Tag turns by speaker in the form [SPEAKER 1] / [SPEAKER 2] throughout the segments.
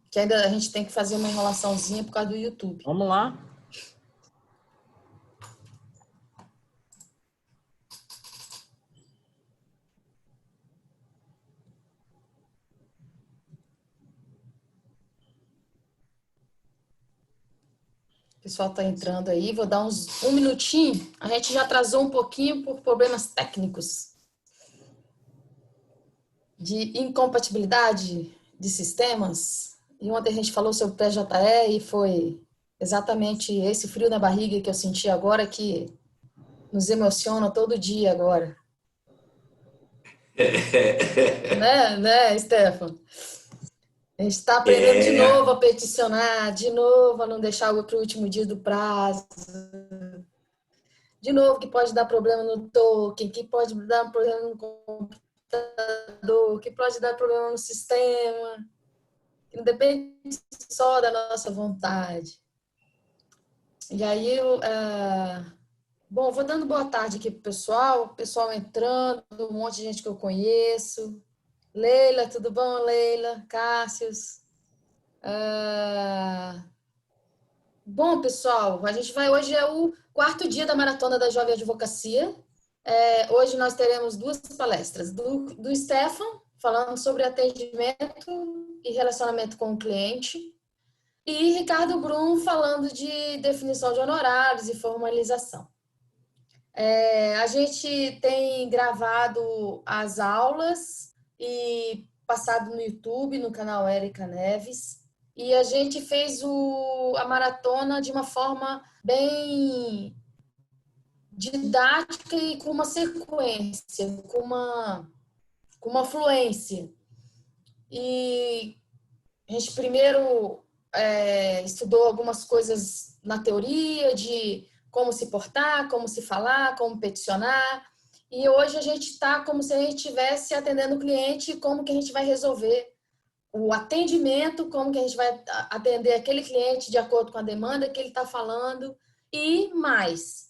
[SPEAKER 1] que ainda a gente tem que fazer uma enrolaçãozinha por causa do YouTube.
[SPEAKER 2] Vamos lá.
[SPEAKER 1] O pessoal está entrando aí, vou dar um minutinho. A gente já atrasou um pouquinho por problemas técnicos de incompatibilidade de sistemas. E ontem a gente falou sobre o PJE e foi exatamente esse frio na barriga que eu senti agora, que nos emociona todo dia agora. Né, Stefan? A gente está aprendendo de novo a peticionar, de novo a não deixar algo para o último dia do prazo, de novo que pode dar problema no token, que pode dar problema no computador, que pode dar problema no sistema, que não depende só da nossa vontade. E aí, bom, vou dando boa tarde aqui pro pessoal, o pessoal entrando, um monte de gente que eu conheço. Leila, tudo bom, Leila? Cássius? Bom, pessoal, a gente vai hoje é o quarto dia da Maratona da Jovem Advocacia. Hoje nós teremos duas palestras do Stefan, falando sobre atendimento e relacionamento com o cliente, e Ricardo Brum falando de definição de honorários e formalização. A gente tem gravado as aulas e passado no YouTube, no canal Érica Neves, e a gente fez a maratona de uma forma bem didática e com uma sequência, com uma fluência. E a gente primeiro estudou algumas coisas na teoria de como se portar, como se falar, como peticionar. E hoje a gente está como se a gente estivesse atendendo o cliente, como que a gente vai resolver o atendimento, como que a gente vai atender aquele cliente de acordo com a demanda que ele está falando. E mais,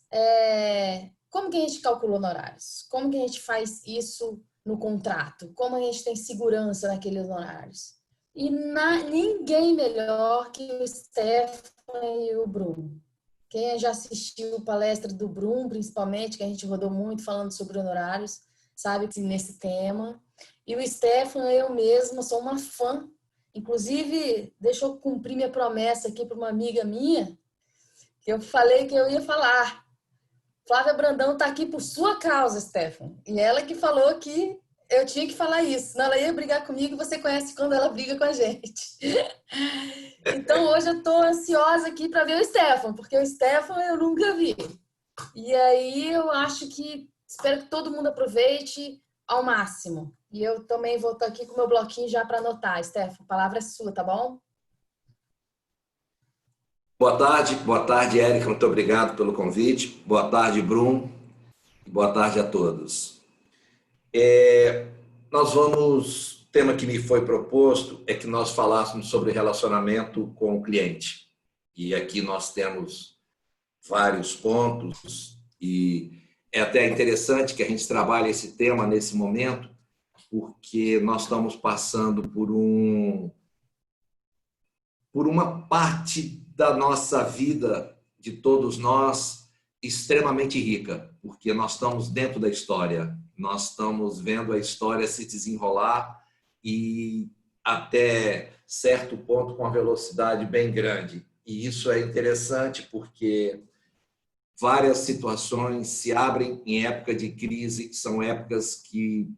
[SPEAKER 1] como que a gente calcula honorários? Como que a gente faz isso no contrato? Como a gente tem segurança naqueles honorários? E ninguém melhor que o Stefan e o Bruno. Quem já assistiu a palestra do Brum, principalmente, que a gente rodou muito falando sobre honorários, sabe que nesse tema. E o Stefan, eu mesma, sou uma fã. Inclusive, deixa eu cumprir minha promessa aqui para uma amiga minha, que eu falei que eu ia falar. Flávia Brandão está aqui por sua causa, Stefan. E ela que falou que eu tinha que falar isso. Senão ela ia brigar comigo, você conhece quando ela briga com a gente. Então, hoje eu estou ansiosa aqui para ver o Stefan, porque o Stefan eu nunca vi. E aí eu acho que, espero que todo mundo aproveite ao máximo. E eu também vou estar aqui com o meu bloquinho já para anotar. Stefan, a palavra é sua, tá bom?
[SPEAKER 3] Boa tarde, Érica, muito obrigado pelo convite. Boa tarde, Brum. Boa tarde a todos. O tema que me foi proposto é que nós falássemos sobre relacionamento com o cliente. E aqui nós temos vários pontos e é até interessante que a gente trabalhe esse tema nesse momento, porque nós estamos passando por uma parte da nossa vida, de todos nós, extremamente rica, porque nós estamos dentro da história, nós estamos vendo a história se desenrolar e até certo ponto com uma velocidade bem grande. E isso é interessante porque várias situações se abrem em época de crise, são épocas que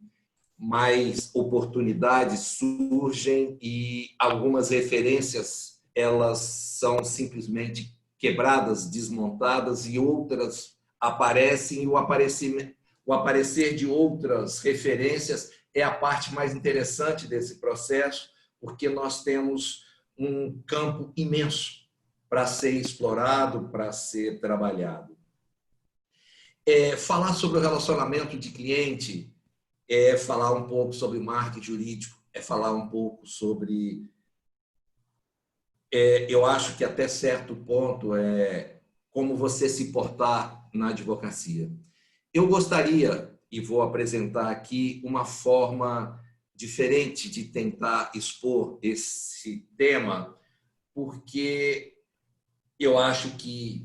[SPEAKER 3] mais oportunidades surgem e algumas referências elas são simplesmente quebradas, desmontadas e outras aparecem e o aparecer de outras referências é a parte mais interessante desse processo, porque nós temos um campo imenso para ser explorado, para ser trabalhado. Falar sobre o relacionamento de cliente é falar um pouco sobre marketing jurídico, é falar um pouco sobre... eu acho que até certo ponto é como você se portar na advocacia. Eu gostaria, e vou apresentar aqui, uma forma diferente de tentar expor esse tema, porque eu acho que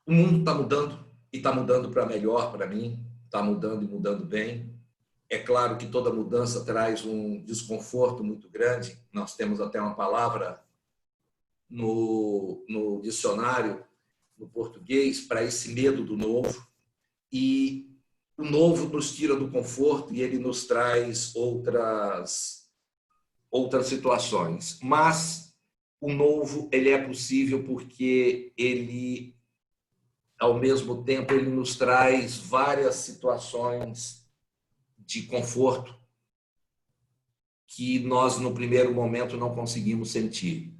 [SPEAKER 3] o mundo está mudando e está mudando para melhor para mim, está mudando e mudando bem. É claro que toda mudança traz um desconforto muito grande. Nós temos até uma palavra no dicionário, no português, para esse medo do novo. E o novo nos tira do conforto e ele nos traz outras situações. Mas o novo ele é possível porque ele, ao mesmo tempo, ele nos traz várias situações de conforto que nós, no primeiro momento, não conseguimos sentir.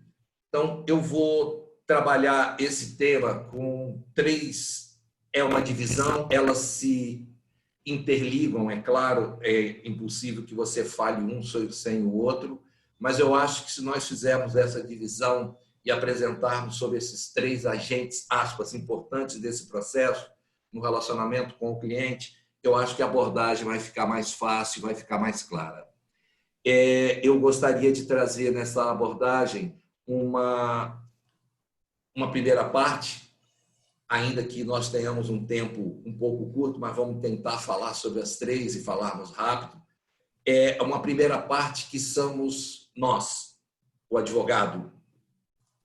[SPEAKER 3] Então, eu vou trabalhar esse tema com três... É uma divisão, elas se interligam, é claro, é impossível que você fale um sem o outro, mas eu acho que se nós fizermos essa divisão e apresentarmos sobre esses três agentes, aspas, importantes desse processo, no relacionamento com o cliente, eu acho que a abordagem vai ficar mais fácil, vai ficar mais clara. Eu gostaria de trazer nessa abordagem uma primeira parte, ainda que nós tenhamos um tempo um pouco curto, mas vamos tentar falar sobre as três e falarmos rápido. É uma primeira parte que somos nós, o advogado,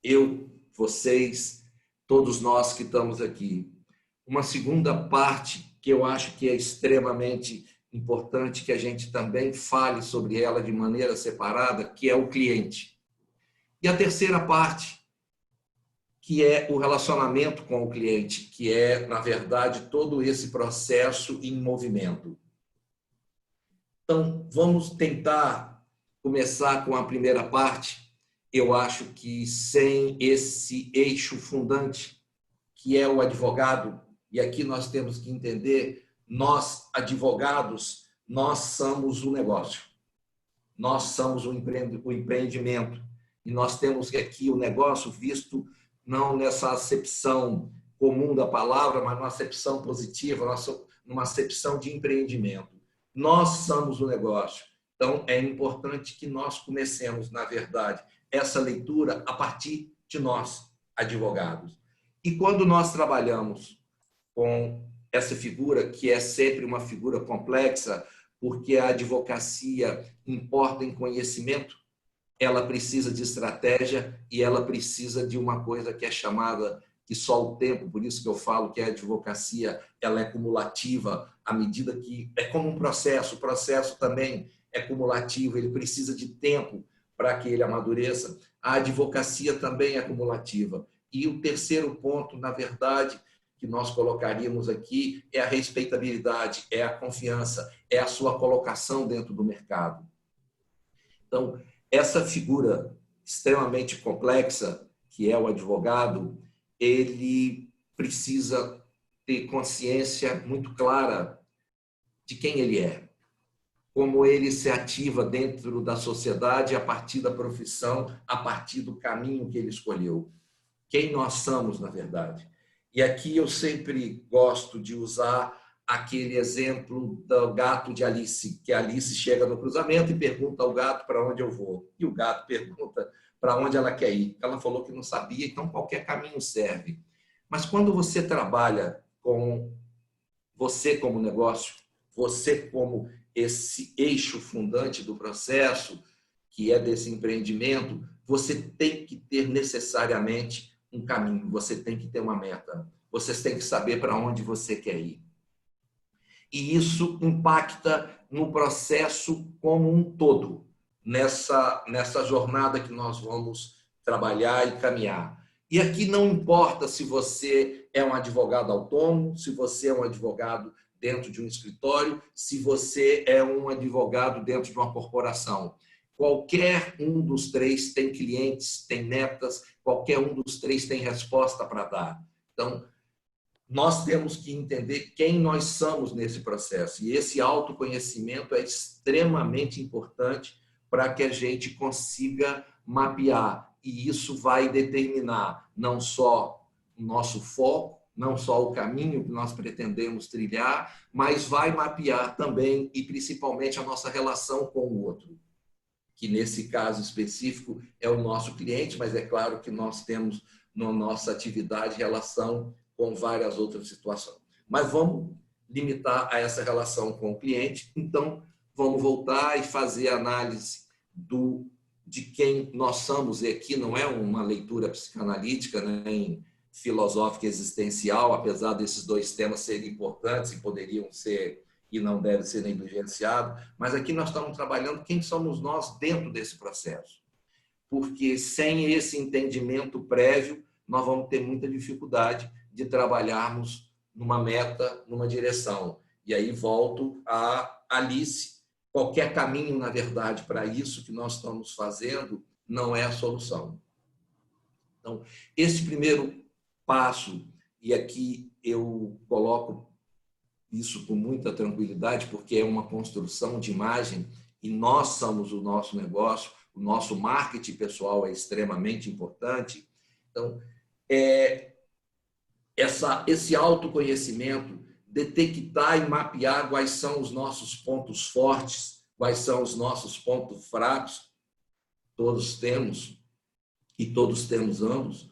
[SPEAKER 3] eu, vocês, todos nós que estamos aqui. Uma segunda parte que eu acho que é extremamente importante que a gente também fale sobre ela de maneira separada, que é o cliente. E a terceira parte, que é o relacionamento com o cliente, que é, na verdade, todo esse processo em movimento. Então, vamos tentar começar com a primeira parte. Eu acho que sem esse eixo fundante, que é o advogado, e aqui nós temos que entender, nós, advogados, nós somos o negócio. Nós somos o empreendimento. E nós temos aqui o negócio visto não nessa acepção comum da palavra, mas numa acepção positiva, numa acepção de empreendimento. Nós somos o negócio. Então, é importante que nós comecemos, na verdade, essa leitura a partir de nós, advogados. E quando nós trabalhamos com essa figura, que é sempre uma figura complexa, porque a advocacia importa em conhecimento, ela precisa de estratégia e ela precisa de uma coisa que é chamada, que só o tempo, por isso que eu falo que a advocacia ela é cumulativa, à medida que é como um processo, o processo também é cumulativo, ele precisa de tempo para que ele amadureça. A advocacia também é cumulativa. E o terceiro ponto, na verdade, que nós colocaríamos aqui é a respeitabilidade, é a confiança, é a sua colocação dentro do mercado. Então, essa figura extremamente complexa, que é o advogado, ele precisa ter consciência muito clara de quem ele é, como ele se ativa dentro da sociedade a partir da profissão, a partir do caminho que ele escolheu. Quem nós somos, na verdade. E aqui eu sempre gosto de usar aquele exemplo do gato de Alice, que a Alice chega no cruzamento e pergunta ao gato para onde eu vou. E o gato pergunta para onde ela quer ir. Ela falou que não sabia, então qualquer caminho serve. Mas quando você trabalha com você como negócio, você como esse eixo fundante do processo, que é desse empreendimento, você tem que ter necessariamente um caminho, você tem que ter uma meta, você tem que saber para onde você quer ir. E isso impacta no processo como um todo, nessa jornada que nós vamos trabalhar e caminhar. E aqui não importa se você é um advogado autônomo, se você é um advogado dentro de um escritório, se você é um advogado dentro de uma corporação. Qualquer um dos três tem clientes, tem metas, qualquer um dos três tem resposta para dar. Então, nós temos que entender quem nós somos nesse processo. E esse autoconhecimento é extremamente importante para que a gente consiga mapear. E isso vai determinar não só o nosso foco, não só o caminho que nós pretendemos trilhar, mas vai mapear também e principalmente a nossa relação com o outro, que nesse caso específico é o nosso cliente, mas é claro que nós temos na nossa atividade relação com várias outras situações. Mas vamos limitar a essa relação com o cliente, então vamos voltar e fazer a análise de quem nós somos, e aqui não é uma leitura psicanalítica, nem filosófica existencial, apesar desses dois temas serem importantes e poderiam ser e não devem ser negligenciados, mas aqui nós estamos trabalhando quem somos nós dentro desse processo. Porque sem esse entendimento prévio, nós vamos ter muita dificuldade de trabalharmos numa meta, numa direção. E aí volto a Alice. Qualquer caminho, na verdade, para isso que nós estamos fazendo, não é a solução. Então, esse primeiro passo, e aqui eu coloco isso com muita tranquilidade, porque é uma construção de imagem e nós somos o nosso negócio, o nosso marketing pessoal é extremamente importante. Então, esse autoconhecimento, detectar e mapear quais são os nossos pontos fortes, quais são os nossos pontos fracos, todos temos, e todos temos ambos,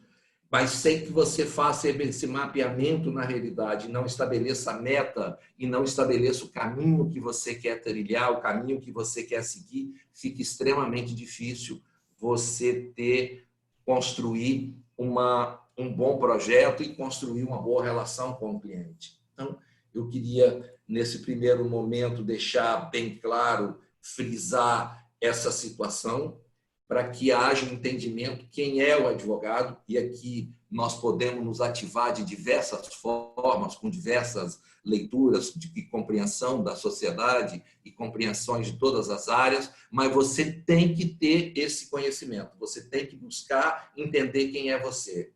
[SPEAKER 3] mas sem que você faça esse mapeamento na realidade, não estabeleça a meta e não estabeleça o caminho que você quer trilhar, o caminho que você quer seguir, fica extremamente difícil você construir um bom projeto e construir uma boa relação com o cliente. Então, eu queria, nesse primeiro momento, deixar bem claro, frisar essa situação, para que haja um entendimento quem é o advogado, e aqui nós podemos nos ativar de diversas formas, com diversas leituras e compreensão da sociedade e compreensões de todas as áreas, mas você tem que ter esse conhecimento, você tem que buscar entender quem é você.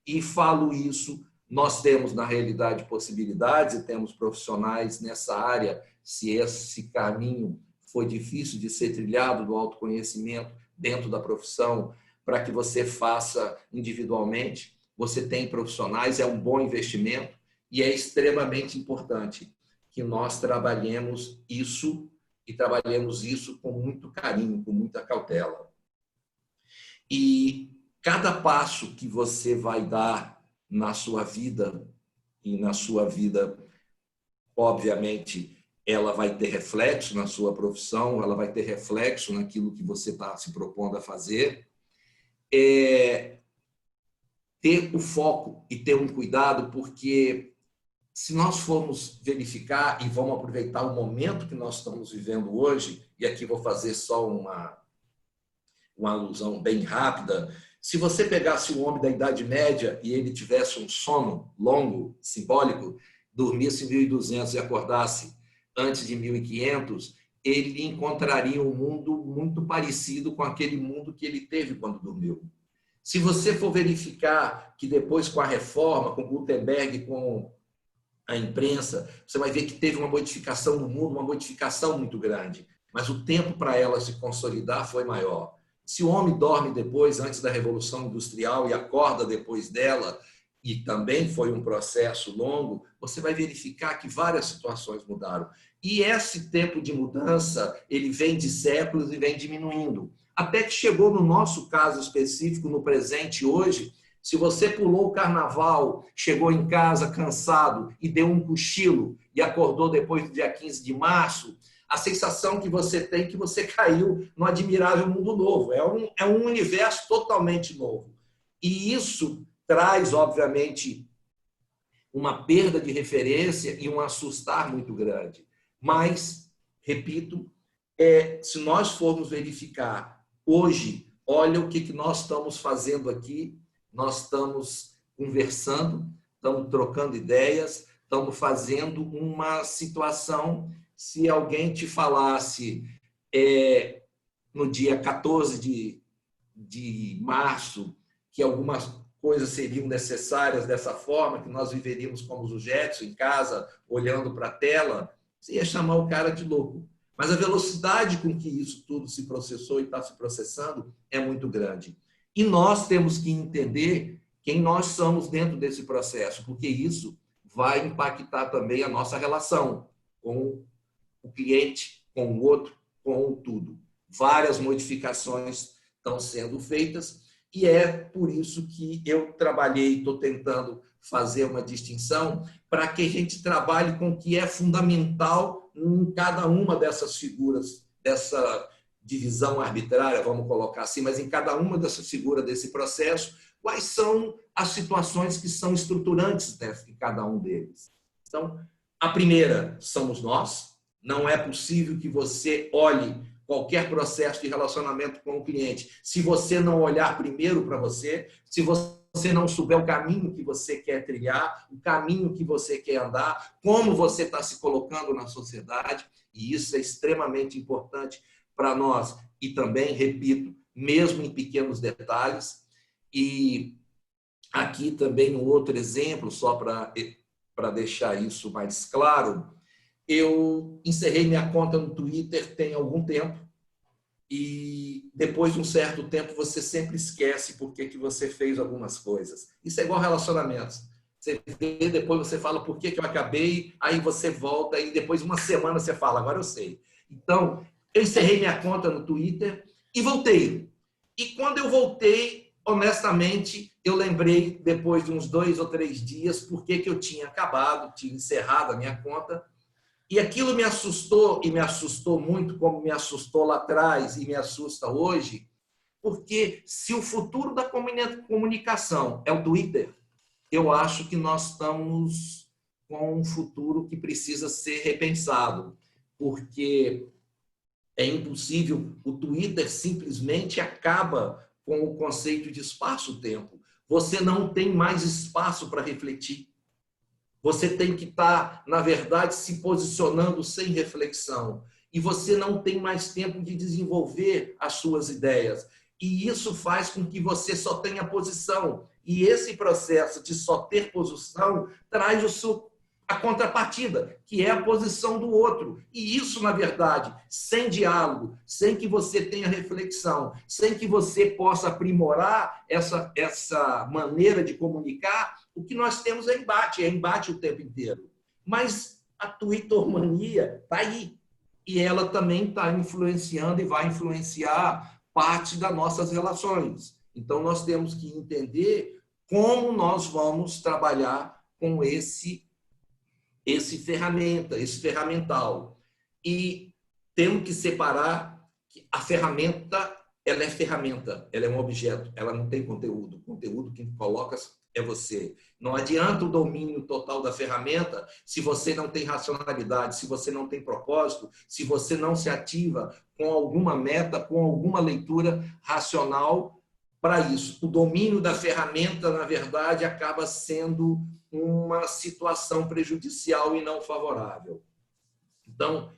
[SPEAKER 3] E falo isso, nós temos na realidade possibilidades e temos profissionais nessa área, se esse caminho foi difícil de ser trilhado do autoconhecimento, dentro da profissão, para que você faça individualmente. Você tem profissionais, é um bom investimento e é extremamente importante que nós trabalhemos isso e trabalhemos isso com muito carinho, com muita cautela. E cada passo que você vai dar na sua vida, e na sua vida, obviamente, ela vai ter reflexo na sua profissão, ela vai ter reflexo naquilo que você está se propondo a fazer. Ter o foco e ter um cuidado, porque se nós formos verificar e vamos aproveitar o momento que nós estamos vivendo hoje, e aqui vou fazer só uma alusão bem rápida, se você pegasse um homem da Idade Média e ele tivesse um sono longo, simbólico, dormisse em 1200 e acordasse antes de 1500, ele encontraria um mundo muito parecido com aquele mundo que ele teve quando dormiu. Se você for verificar que depois com a reforma, com Gutenberg, com a imprensa, você vai ver que teve uma modificação no mundo, uma modificação muito grande, mas o tempo para ela se consolidar foi maior. Se o homem dorme depois, antes da Revolução Industrial, e acorda depois dela, e também foi um processo longo, você vai verificar que várias situações mudaram. E esse tempo de mudança, ele vem de séculos e vem diminuindo. Até que chegou no nosso caso específico, no presente hoje, se você pulou o carnaval, chegou em casa cansado e deu um cochilo e acordou depois do dia 15 de março, a sensação que você tem é que você caiu num admirável mundo novo. É um universo totalmente novo. E isso traz, obviamente, uma perda de referência e um assustar muito grande. Mas, repito, se nós formos verificar hoje, olha o que nós estamos fazendo aqui, nós estamos conversando, estamos trocando ideias, estamos fazendo uma situação. Se alguém te falasse no dia 14 de março que algumas coisas seriam necessárias dessa forma, que nós viveríamos como os Jetson em casa, olhando para a tela, você ia chamar o cara de louco. Mas a velocidade com que isso tudo se processou e está se processando é muito grande. E nós temos que entender quem nós somos dentro desse processo, porque isso vai impactar também a nossa relação com o cliente, com o outro, com o tudo. Várias modificações estão sendo feitas e é por isso que eu trabalhei, estou tentando fazer uma distinção para que a gente trabalhe com o que é fundamental em cada uma dessas figuras, dessa divisão arbitrária, vamos colocar assim, mas em cada uma dessas figuras desse processo, quais são as situações que são estruturantes em cada um deles. Então, a primeira somos nós. Não é possível que você olhe qualquer processo de relacionamento com o cliente se você não olhar primeiro para você, se você não souber o caminho que você quer trilhar, o caminho que você quer andar, como você está se colocando na sociedade, e isso é extremamente importante para nós. E também, repito, mesmo em pequenos detalhes. E aqui também um outro exemplo, só para deixar isso mais claro. Eu encerrei minha conta no Twitter tem algum tempo e depois de um certo tempo você sempre esquece por que você fez algumas coisas. Isso é igual relacionamentos. Você vê, depois você fala por que eu acabei, aí você volta e depois de uma semana você fala, agora eu sei. Então, eu encerrei minha conta no Twitter e voltei. E quando eu voltei, honestamente, eu lembrei depois de uns 2 ou 3 dias por que eu tinha acabado, tinha encerrado a minha conta. E aquilo me assustou, e me assustou muito, como me assustou lá atrás e me assusta hoje, porque se o futuro da comunicação é o Twitter, eu acho que nós estamos com um futuro que precisa ser repensado, porque é impossível, o Twitter simplesmente acaba com o conceito de espaço-tempo. Você não tem mais espaço para refletir. Você tem que estar, na verdade, se posicionando sem reflexão. E você não tem mais tempo de desenvolver as suas ideias. E isso faz com que você só tenha posição. E esse processo de só ter posição traz a contrapartida, que é a posição do outro. E isso, na verdade, sem diálogo, sem que você tenha reflexão, sem que você possa aprimorar essa maneira de comunicar, o que nós temos é embate o tempo inteiro. Mas a twittermania está aí. E ela também está influenciando e vai influenciar parte das nossas relações. Então, nós temos que entender como nós vamos trabalhar com esse ferramental. E temos que separar que a ferramenta, ela é ferramenta, ela é um objeto, ela não tem conteúdo. O conteúdo quem coloca é você. Não adianta o domínio total da ferramenta se você não tem racionalidade, se você não tem propósito, se você não se ativa com alguma meta, com alguma leitura racional para isso. O domínio da ferramenta, na verdade, acaba sendo uma situação prejudicial e não favorável. Então,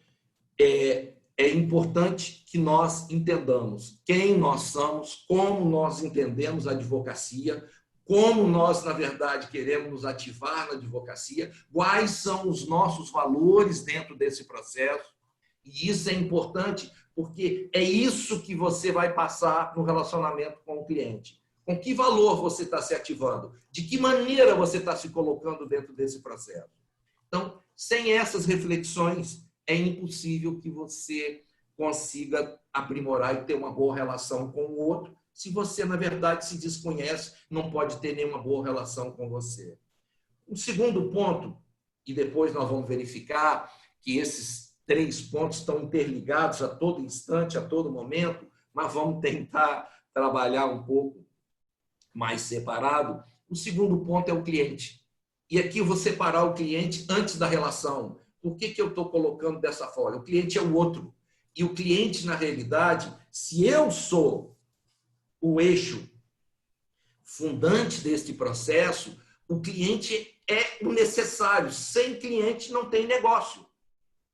[SPEAKER 3] é importante que nós entendamos quem nós somos, como nós entendemos a advocacia, como nós, na verdade, queremos nos ativar na advocacia, quais são os nossos valores dentro desse processo. E isso é importante porque é isso que você vai passar no relacionamento com o cliente. Com que valor você está se ativando? De que maneira você está se colocando dentro desse processo? Então, sem essas reflexões, é impossível que você consiga aprimorar e ter uma boa relação com o outro. Se você, na verdade, se desconhece, não pode ter nenhuma boa relação com você. Um segundo ponto, e depois nós vamos verificar que esses 3 pontos estão interligados a todo instante, a todo momento, mas vamos tentar trabalhar um pouco mais separado. O segundo ponto é o cliente. E aqui eu vou separar o cliente antes da relação. Por que eu estou colocando dessa forma? O cliente é o outro. E o cliente, na realidade, se eu sou o eixo fundante deste processo, o cliente é o necessário. Sem cliente não tem negócio.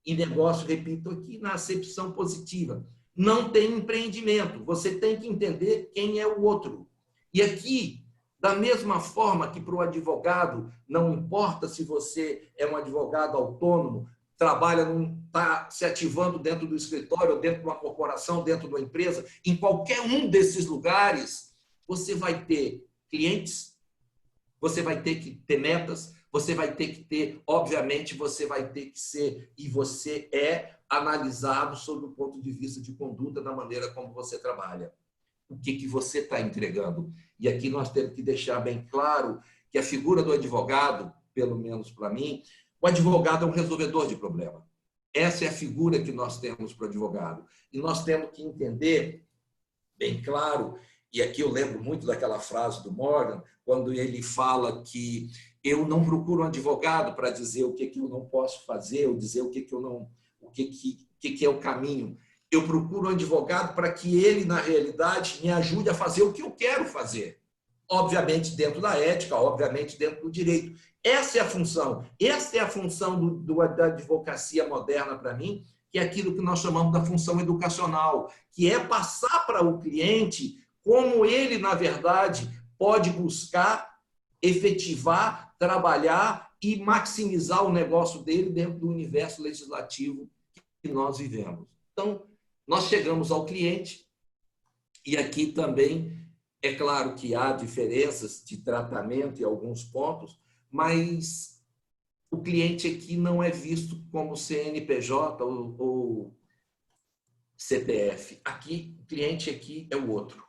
[SPEAKER 3] E negócio, repito aqui, na acepção positiva. Não tem empreendimento. Você tem que entender quem é o outro. E aqui, da mesma forma que para o advogado, não importa se você é um advogado autônomo, trabalha, está se ativando dentro do escritório, dentro de uma corporação, dentro de uma empresa, em qualquer um desses lugares, você vai ter clientes você vai ter que ter metas, você vai ter que ter, obviamente, você vai ter que ser, e você é analisado sob o ponto de vista de conduta da maneira como você trabalha. O que você está entregando? E aqui nós temos que deixar bem claro que a figura do advogado, pelo menos para mim, o advogado é um resolvedor de problema. Essa é a figura que nós temos para o advogado. E nós temos que entender bem claro, e aqui eu lembro muito daquela frase do Morgan, quando ele fala que eu não procuro um advogado para dizer o que eu não posso fazer, ou dizer o que eu não, o que é o caminho. Eu procuro um advogado para que ele, na realidade, me ajude a fazer o que eu quero fazer. Obviamente dentro da ética, obviamente dentro do direito. Essa é a função. Essa é a função da advocacia moderna para mim, que é aquilo que nós chamamos da função educacional, que é passar para o cliente como ele, na verdade, pode buscar, efetivar, trabalhar e maximizar o negócio dele dentro do universo legislativo que nós vivemos. Então, nós chegamos ao cliente e aqui também é claro que há diferenças de tratamento em alguns pontos, mas o cliente aqui não é visto como CNPJ ou CPF. Aqui, o cliente aqui é o outro.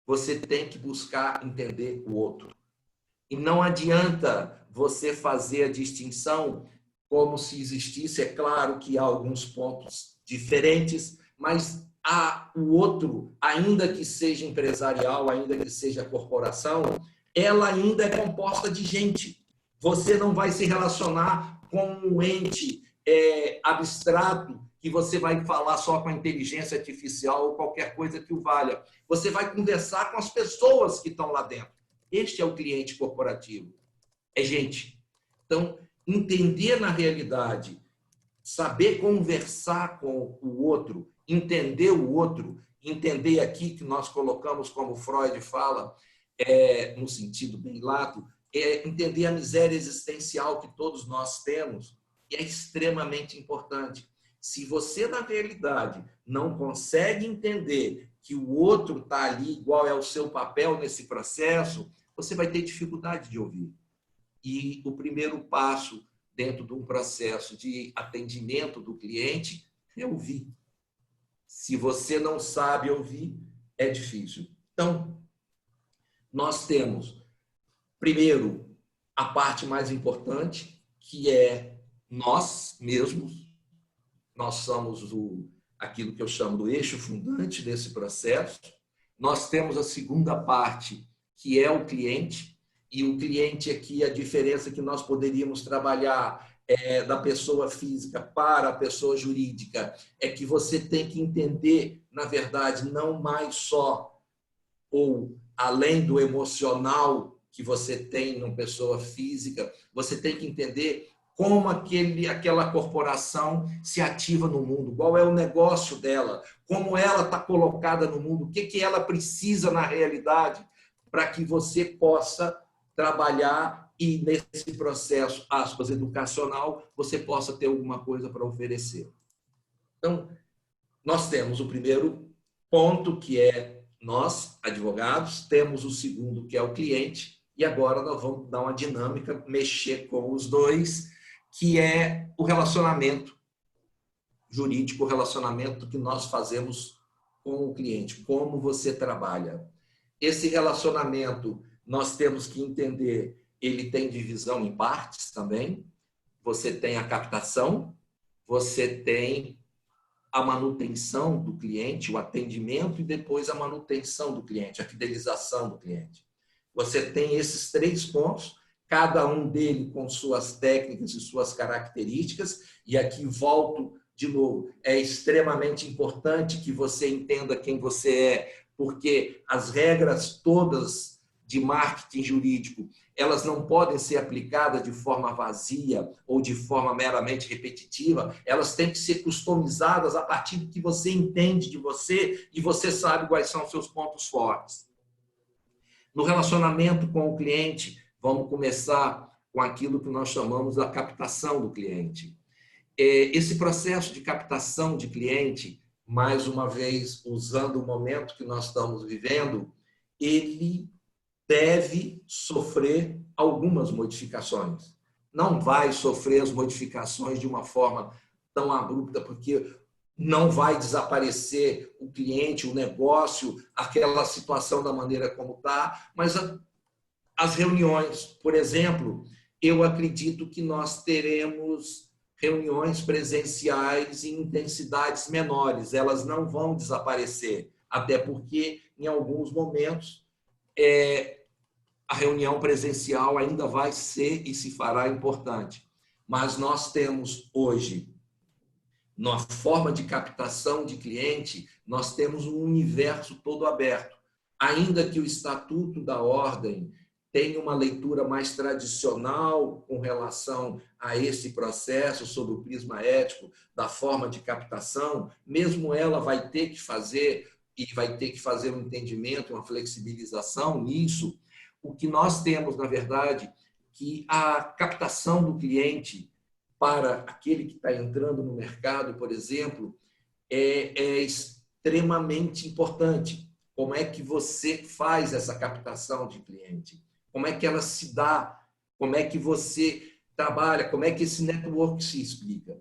[SPEAKER 3] Você tem que buscar entender o outro. E não adianta você fazer a distinção como se existisse, é claro que há alguns pontos diferentes, mas o outro, ainda que seja empresarial, ainda que seja corporação, ela ainda é composta de gente. Você não vai se relacionar com um ente abstrato que você vai falar só com a inteligência artificial ou qualquer coisa que o valha. Você vai conversar com as pessoas que estão lá dentro. Este é o cliente corporativo. É gente. Então, entender na realidade, saber conversar com o outro, entender o outro, entender aqui que nós colocamos, como Freud fala, no sentido bem lato, entender a miséria existencial que todos nós temos, é extremamente importante. Se você, na realidade, não consegue entender que o outro está ali, qual é o seu papel nesse processo, você vai ter dificuldade de ouvir. E o primeiro passo dentro de um processo de atendimento do cliente é ouvir. Se você não sabe ouvir, é difícil. Então, nós temos, primeiro, a parte mais importante, que é nós mesmos. Nós somos aquilo que eu chamo do eixo fundante desse processo. Nós temos a segunda parte, que é o cliente. E o cliente aqui, a diferença que nós poderíamos trabalhar da pessoa física para a pessoa jurídica é que você tem que entender, na verdade, não mais só ou além do emocional que você tem numa pessoa física, você tem que entender como aquela corporação se ativa no mundo, qual é o negócio dela, como ela está colocada no mundo, o que ela precisa na realidade para que você possa trabalhar e nesse processo, aspas, educacional, você possa ter alguma coisa para oferecer. Então, nós temos o primeiro ponto, que é nós, advogados, temos o segundo, que é o cliente, e agora nós vamos dar uma dinâmica, mexer com os dois, que é o relacionamento jurídico, o relacionamento que nós fazemos com o cliente, como você trabalha. Esse relacionamento, nós temos que entender, ele tem divisão em partes também. Você tem a captação, você tem a manutenção do cliente, o atendimento e depois a manutenção do cliente, a fidelização do cliente. Você tem esses 3 pontos, cada um deles com suas técnicas e suas características, e aqui volto de novo, é extremamente importante que você entenda quem você é, porque as regras todas de marketing jurídico, elas não podem ser aplicadas de forma vazia ou de forma meramente repetitiva, elas têm que ser customizadas a partir do que você entende de você e você sabe quais são os seus pontos fortes. No relacionamento com o cliente, vamos começar com aquilo que nós chamamos da captação do cliente. Esse processo de captação de cliente, mais uma vez, usando o momento que nós estamos vivendo, ele deve sofrer algumas modificações. Não vai sofrer as modificações de uma forma tão abrupta, porque não vai desaparecer o cliente, o negócio, aquela situação da maneira como está, mas as reuniões, por exemplo, eu acredito que nós teremos reuniões presenciais em intensidades menores, elas não vão desaparecer, até porque, em alguns momentos, a reunião presencial ainda vai ser e se fará importante. Mas nós temos hoje, na forma de captação de cliente, nós temos um universo todo aberto. Ainda que o Estatuto da Ordem tenha uma leitura mais tradicional com relação a esse processo, sob o prisma ético, da forma de captação, mesmo ela vai ter que fazer, e vai ter que fazer um entendimento, uma flexibilização nisso. O que nós temos, na verdade, que a captação do cliente para aquele que está entrando no mercado, por exemplo, é extremamente importante. Como é que você faz essa captação de cliente? Como é que ela se dá? Como é que você trabalha? Como é que esse network se explica?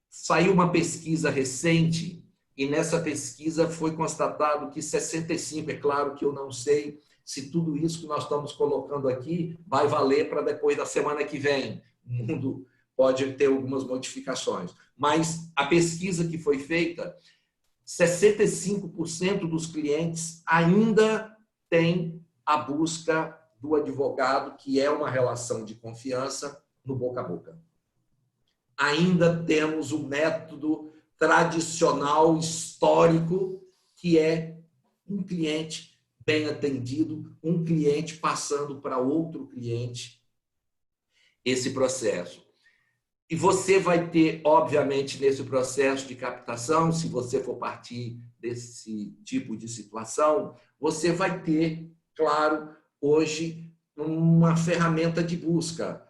[SPEAKER 3] Saiu uma pesquisa recente e nessa pesquisa foi constatado que 65%, é claro que eu não sei se tudo isso que nós estamos colocando aqui vai valer para depois da semana que vem. O mundo pode ter algumas modificações. Mas a pesquisa que foi feita, 65% dos clientes ainda têm a busca do advogado, que é uma relação de confiança, no boca a boca. Ainda temos o método tradicional, histórico, que é um cliente bem atendido, um cliente passando para outro cliente esse processo. E você vai ter, obviamente, nesse processo de captação, se você for partir desse tipo de situação, você vai ter, claro, hoje, uma ferramenta de busca,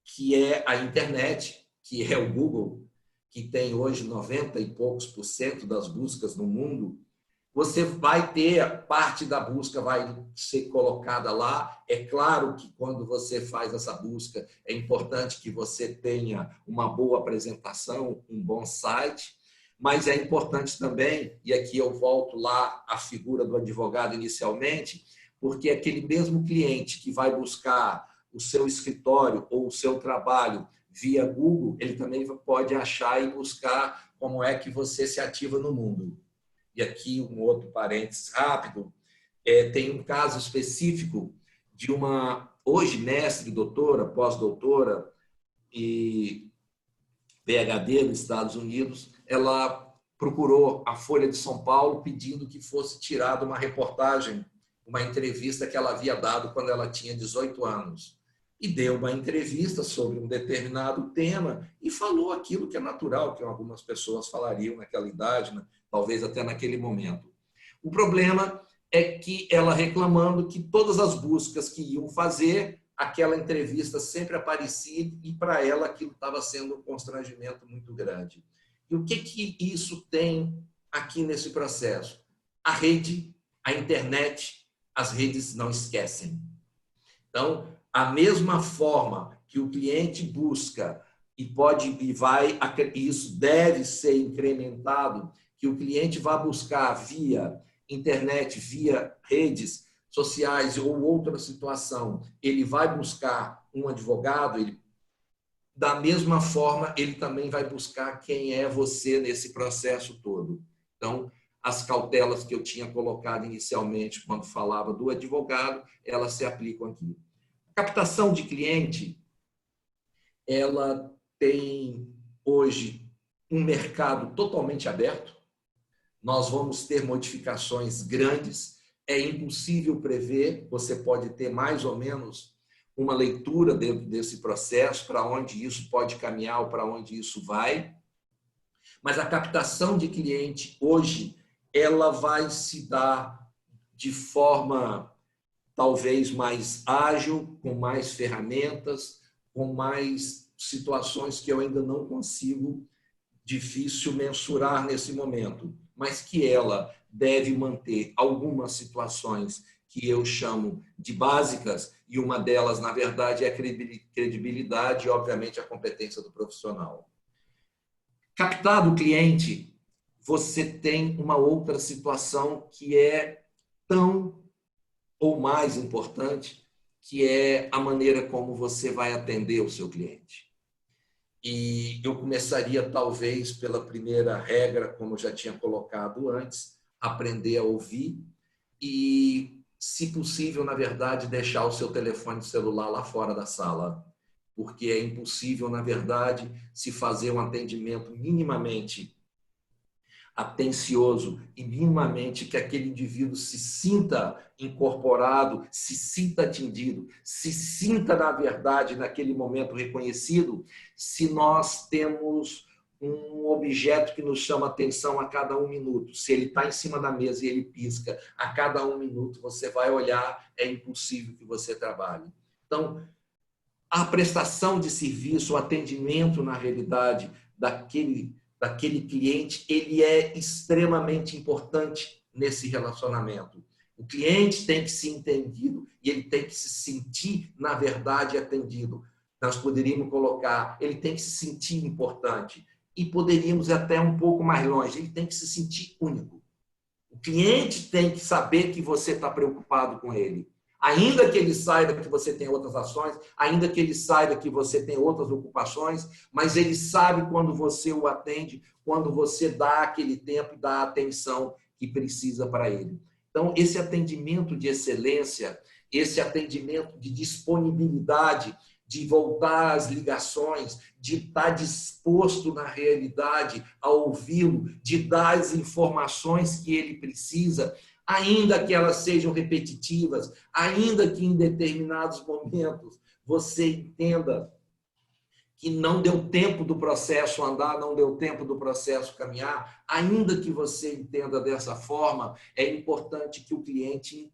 [SPEAKER 3] que é a internet, que é o Google, que tem hoje 90 e poucos % das buscas no mundo. Você vai ter, parte da busca vai ser colocada lá. É claro que quando você faz essa busca, é importante que você tenha uma boa apresentação, um bom site, mas é importante também, e aqui eu volto lá à figura do advogado inicialmente, porque aquele mesmo cliente que vai buscar o seu escritório ou o seu trabalho via Google, ele também pode achar e buscar como é que você se ativa no mundo. E aqui um outro parênteses rápido, tem um caso específico de uma, hoje mestre, doutora, pós-doutora e PhD nos Estados Unidos, ela procurou a Folha de São Paulo pedindo que fosse tirada uma reportagem, uma entrevista que ela havia dado quando ela tinha 18 anos. E deu uma entrevista sobre um determinado tema e falou aquilo que é natural, que algumas pessoas falariam naquela idade, né? Talvez até naquele momento. O problema é que ela reclamando que todas as buscas que iam fazer, aquela entrevista sempre aparecia e para ela aquilo estava sendo um constrangimento muito grande. E o que isso tem aqui nesse processo? A rede, a internet, as redes não esquecem. Então, a mesma forma que o cliente busca e isso deve ser incrementado, que o cliente vai buscar via internet, via redes sociais ou outra situação, ele vai buscar um advogado, da mesma forma, ele também vai buscar quem é você nesse processo todo. Então, as cautelas que eu tinha colocado inicialmente quando falava do advogado, elas se aplicam aqui. A captação de cliente, ela tem hoje um mercado totalmente aberto. Nós vamos ter modificações grandes, é impossível prever, você pode ter mais ou menos uma leitura dentro desse processo, para onde isso pode caminhar ou para onde isso vai. Mas a captação de cliente hoje, ela vai se dar de forma talvez mais ágil, com mais ferramentas, com mais situações que eu ainda não consigo, difícil mensurar nesse momento, mas que ela deve manter algumas situações que eu chamo de básicas, e uma delas, na verdade, é a credibilidade e, obviamente, a competência do profissional. Captar o cliente, você tem uma outra situação que é tão ou mais importante, que é a maneira como você vai atender o seu cliente. E eu começaria, talvez, pela primeira regra, como eu já tinha colocado antes, aprender a ouvir e, se possível, na verdade, deixar o seu telefone celular lá fora da sala, porque é impossível, na verdade, se fazer um atendimento minimamente atencioso e minimamente que aquele indivíduo se sinta incorporado, se sinta atendido, se sinta, na verdade, naquele momento reconhecido, se nós temos um objeto que nos chama atenção a cada 1 minuto. Se ele está em cima da mesa e ele pisca, a cada 1 minuto você vai olhar, é impossível que você trabalhe. Então, a prestação de serviço, o atendimento, na realidade, daquele cliente, ele é extremamente importante nesse relacionamento. O cliente tem que ser entendido e ele tem que se sentir, na verdade, atendido. Nós poderíamos colocar, ele tem que se sentir importante. E poderíamos ir até um pouco mais longe, ele tem que se sentir único. O cliente tem que saber que você está preocupado com ele. Ainda que ele saiba que você tem outras ações, ainda que ele saiba que você tem outras ocupações, mas ele sabe quando você o atende, quando você dá aquele tempo e dá a atenção que precisa para ele. Então, esse atendimento de excelência, esse atendimento de disponibilidade, de voltar às ligações, de estar disposto, na realidade, a ouvi-lo, de dar as informações que ele precisa, ainda que elas sejam repetitivas, ainda que em determinados momentos você entenda que não deu tempo do processo andar, não deu tempo do processo caminhar, ainda que você entenda dessa forma, é importante que o cliente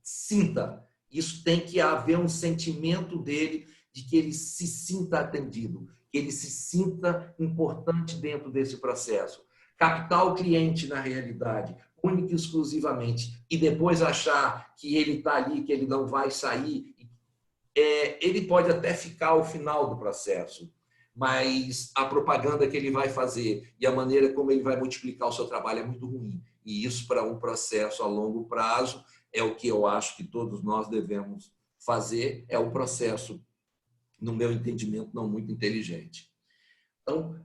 [SPEAKER 3] sinta. Isso tem que haver um sentimento dele de que ele se sinta atendido, que ele se sinta importante dentro desse processo. Captar o cliente na realidade, única e exclusivamente, e depois achar que ele está ali, que ele não vai sair, ele pode até ficar ao final do processo, mas a propaganda que ele vai fazer e a maneira como ele vai multiplicar o seu trabalho é muito ruim. E isso, para um processo a longo prazo, é o que eu acho que todos nós devemos fazer, é um processo, no meu entendimento, não muito inteligente. Então,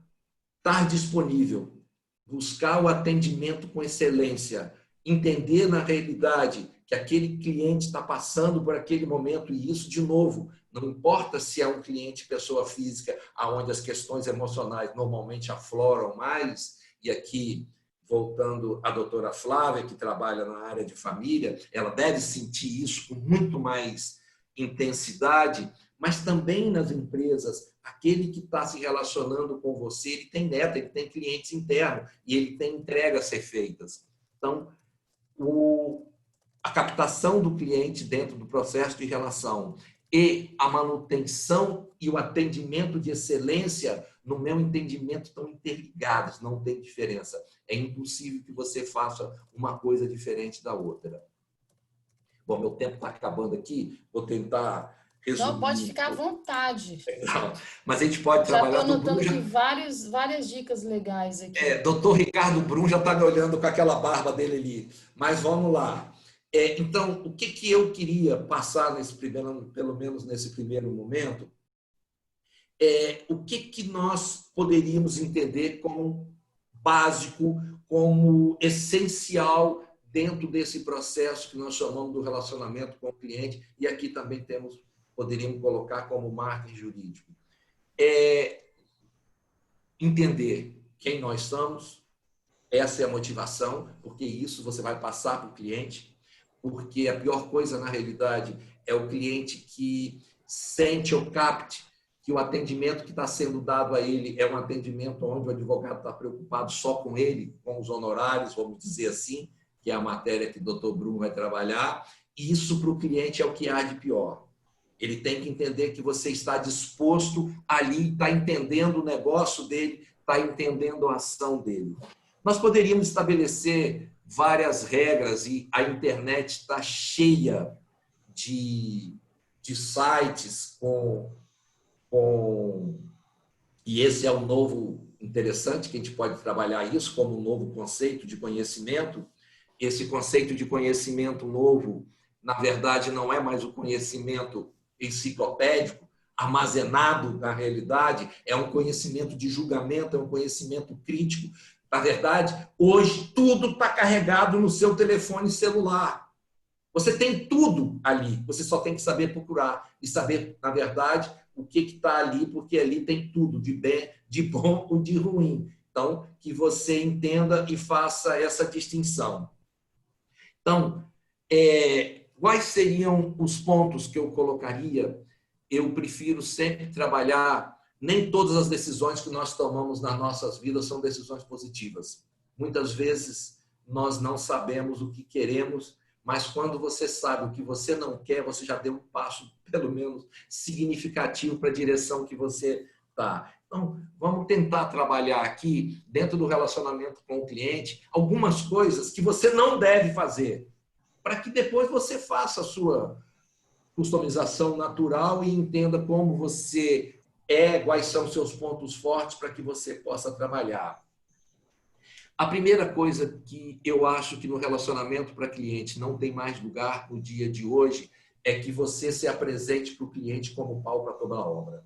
[SPEAKER 3] estar disponível, buscar o atendimento com excelência, entender na realidade que aquele cliente está passando por aquele momento, e isso, de novo, não importa se é um cliente pessoa física, onde as questões emocionais normalmente afloram mais, e aqui, voltando à doutora Flávia, que trabalha na área de família, ela deve sentir isso com muito mais intensidade, mas também nas empresas, aquele que está se relacionando com você, ele tem meta, ele tem clientes internos e ele tem entregas a ser feitas. Então, a captação do cliente dentro do processo de relação e a manutenção e o atendimento de excelência, no meu entendimento, estão interligados, não tem diferença. É impossível que você faça uma coisa diferente da outra. Bom, meu tempo está acabando aqui, vou tentar resumir.
[SPEAKER 1] Não, pode ficar à vontade.
[SPEAKER 3] Não, mas a gente pode
[SPEAKER 1] Já
[SPEAKER 3] trabalhar...
[SPEAKER 1] estou anotando aqui várias dicas legais aqui.
[SPEAKER 3] Doutor Ricardo Brum já está me olhando com aquela barba dele ali. Mas vamos lá. Então, o que eu queria passar pelo menos nesse primeiro momento, o que nós poderíamos entender como básico, como essencial dentro desse processo que nós chamamos do relacionamento com o cliente, e aqui também poderíamos colocar como marketing jurídico. Entender quem nós somos, essa é a motivação, porque isso você vai passar para o cliente, porque a pior coisa, na realidade, é o cliente que sente ou capte que o atendimento que está sendo dado a ele é um atendimento onde o advogado está preocupado só com ele, com os honorários, vamos dizer assim, que é a matéria que o doutor Bruno vai trabalhar, e isso para o cliente é o que há de pior. Ele tem que entender que você está disposto ali, está entendendo o negócio dele, está entendendo a ação dele. Nós poderíamos estabelecer várias regras e a internet está cheia de sites e esse é o novo interessante, que a gente pode trabalhar isso como um novo conceito de conhecimento. Esse conceito de conhecimento novo, na verdade, não é mais o conhecimento enciclopédico, armazenado na realidade, é um conhecimento de julgamento, é um conhecimento crítico. Na verdade, hoje tudo está carregado no seu telefone celular. Você tem tudo ali, você só tem que saber procurar e saber, na verdade, o que está ali, porque ali tem tudo, de bem, de bom ou de ruim. Então, que você entenda e faça essa distinção. Então, quais seriam os pontos que eu colocaria? Eu prefiro sempre trabalhar, nem todas as decisões que nós tomamos nas nossas vidas são decisões positivas. Muitas vezes nós não sabemos o que queremos, mas quando você sabe o que você não quer, você já deu um passo, pelo menos, significativo para a direção que você está. Então, vamos tentar trabalhar aqui, dentro do relacionamento com o cliente, algumas coisas que você não deve fazer, para que depois você faça a sua customização natural e entenda como você quais são seus pontos fortes para que você possa trabalhar. A primeira coisa que eu acho que no relacionamento para cliente não tem mais lugar no dia de hoje é que você se apresente para o cliente como pau para toda a obra.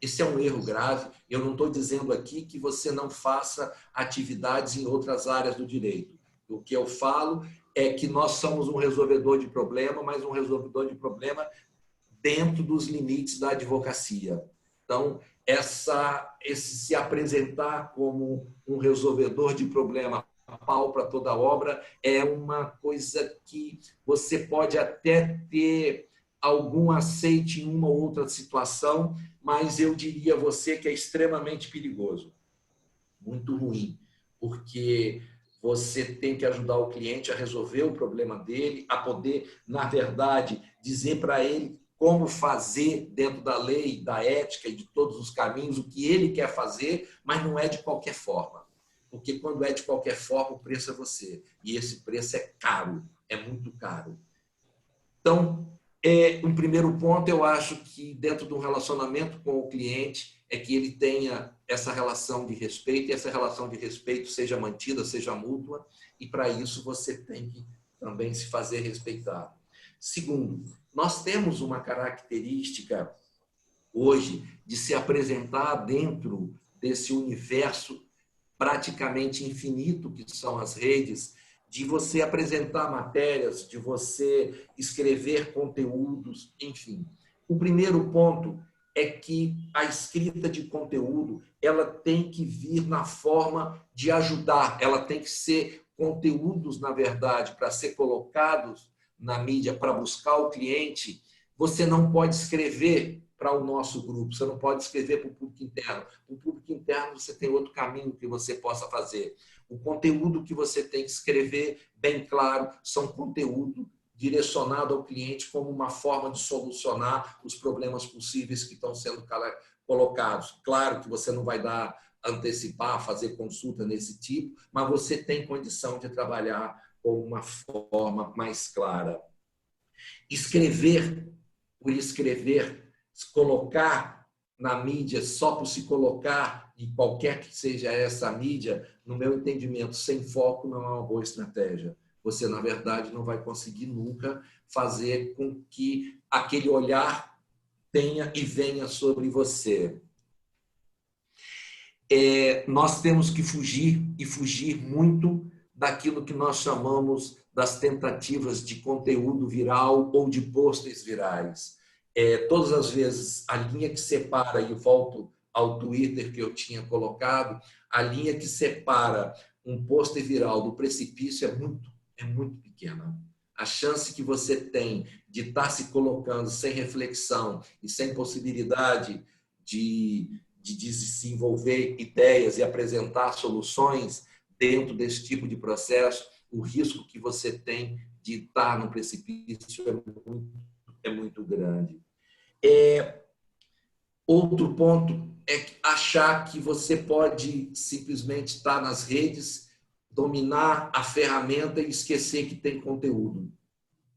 [SPEAKER 3] Esse é um erro grave. Eu não estou dizendo aqui que você não faça atividades em outras áreas do direito. O que eu falo é que nós somos um resolvedor de problema, mas um resolvedor de problema dentro dos limites da advocacia. Então, esse se apresentar como um resolvedor de problema, pau para toda obra, é uma coisa que você pode até ter algum aceite em uma ou outra situação, mas eu diria a você que é extremamente perigoso, muito ruim, porque você tem que ajudar o cliente a resolver o problema dele, a poder, na verdade, dizer para ele como fazer dentro da lei, da ética e de todos os caminhos, o que ele quer fazer, mas não é de qualquer forma. Porque quando é de qualquer forma, o preço é você. E esse preço é caro, é muito caro. Então, um primeiro ponto, eu acho que dentro de um relacionamento com o cliente, é que ele tenha essa relação de respeito, e essa relação de respeito seja mantida, seja mútua, e para isso você tem que também se fazer respeitar. Segundo, nós temos uma característica hoje de se apresentar dentro desse universo praticamente infinito que são as redes, de você apresentar matérias, de você escrever conteúdos, enfim. O primeiro ponto é que a escrita de conteúdo, ela tem que vir na forma de ajudar, ela tem que ser conteúdos, na verdade, para ser colocados na mídia, para buscar o cliente. Você não pode escrever para o nosso grupo, você não pode escrever para o público interno. O público interno você tem outro caminho que você possa fazer. O conteúdo que você tem que escrever, bem claro, são conteúdo direcionado ao cliente como uma forma de solucionar os problemas possíveis que estão sendo colocados. Claro que você não vai antecipar, fazer consulta nesse tipo, mas você tem condição de trabalhar com uma forma mais clara. Escrever por escrever, se colocar na mídia só por se colocar, e qualquer que seja essa mídia, no meu entendimento, sem foco não é uma boa estratégia. Você, na verdade, não vai conseguir nunca fazer com que aquele olhar tenha e venha sobre você. Nós temos que fugir, e fugir muito daquilo que nós chamamos das tentativas de conteúdo viral ou de posts virais. Todas as vezes, a linha que separa, e volto ao Twitter que eu tinha colocado, a linha que separa um post viral do precipício é muito pequena. A chance que você tem de estar se colocando sem reflexão e sem possibilidade de desenvolver ideias e apresentar soluções dentro desse tipo de processo, o risco que você tem de estar no precipício é muito grande. Outro ponto é achar que você pode simplesmente estar nas redes, dominar a ferramenta e esquecer que tem conteúdo.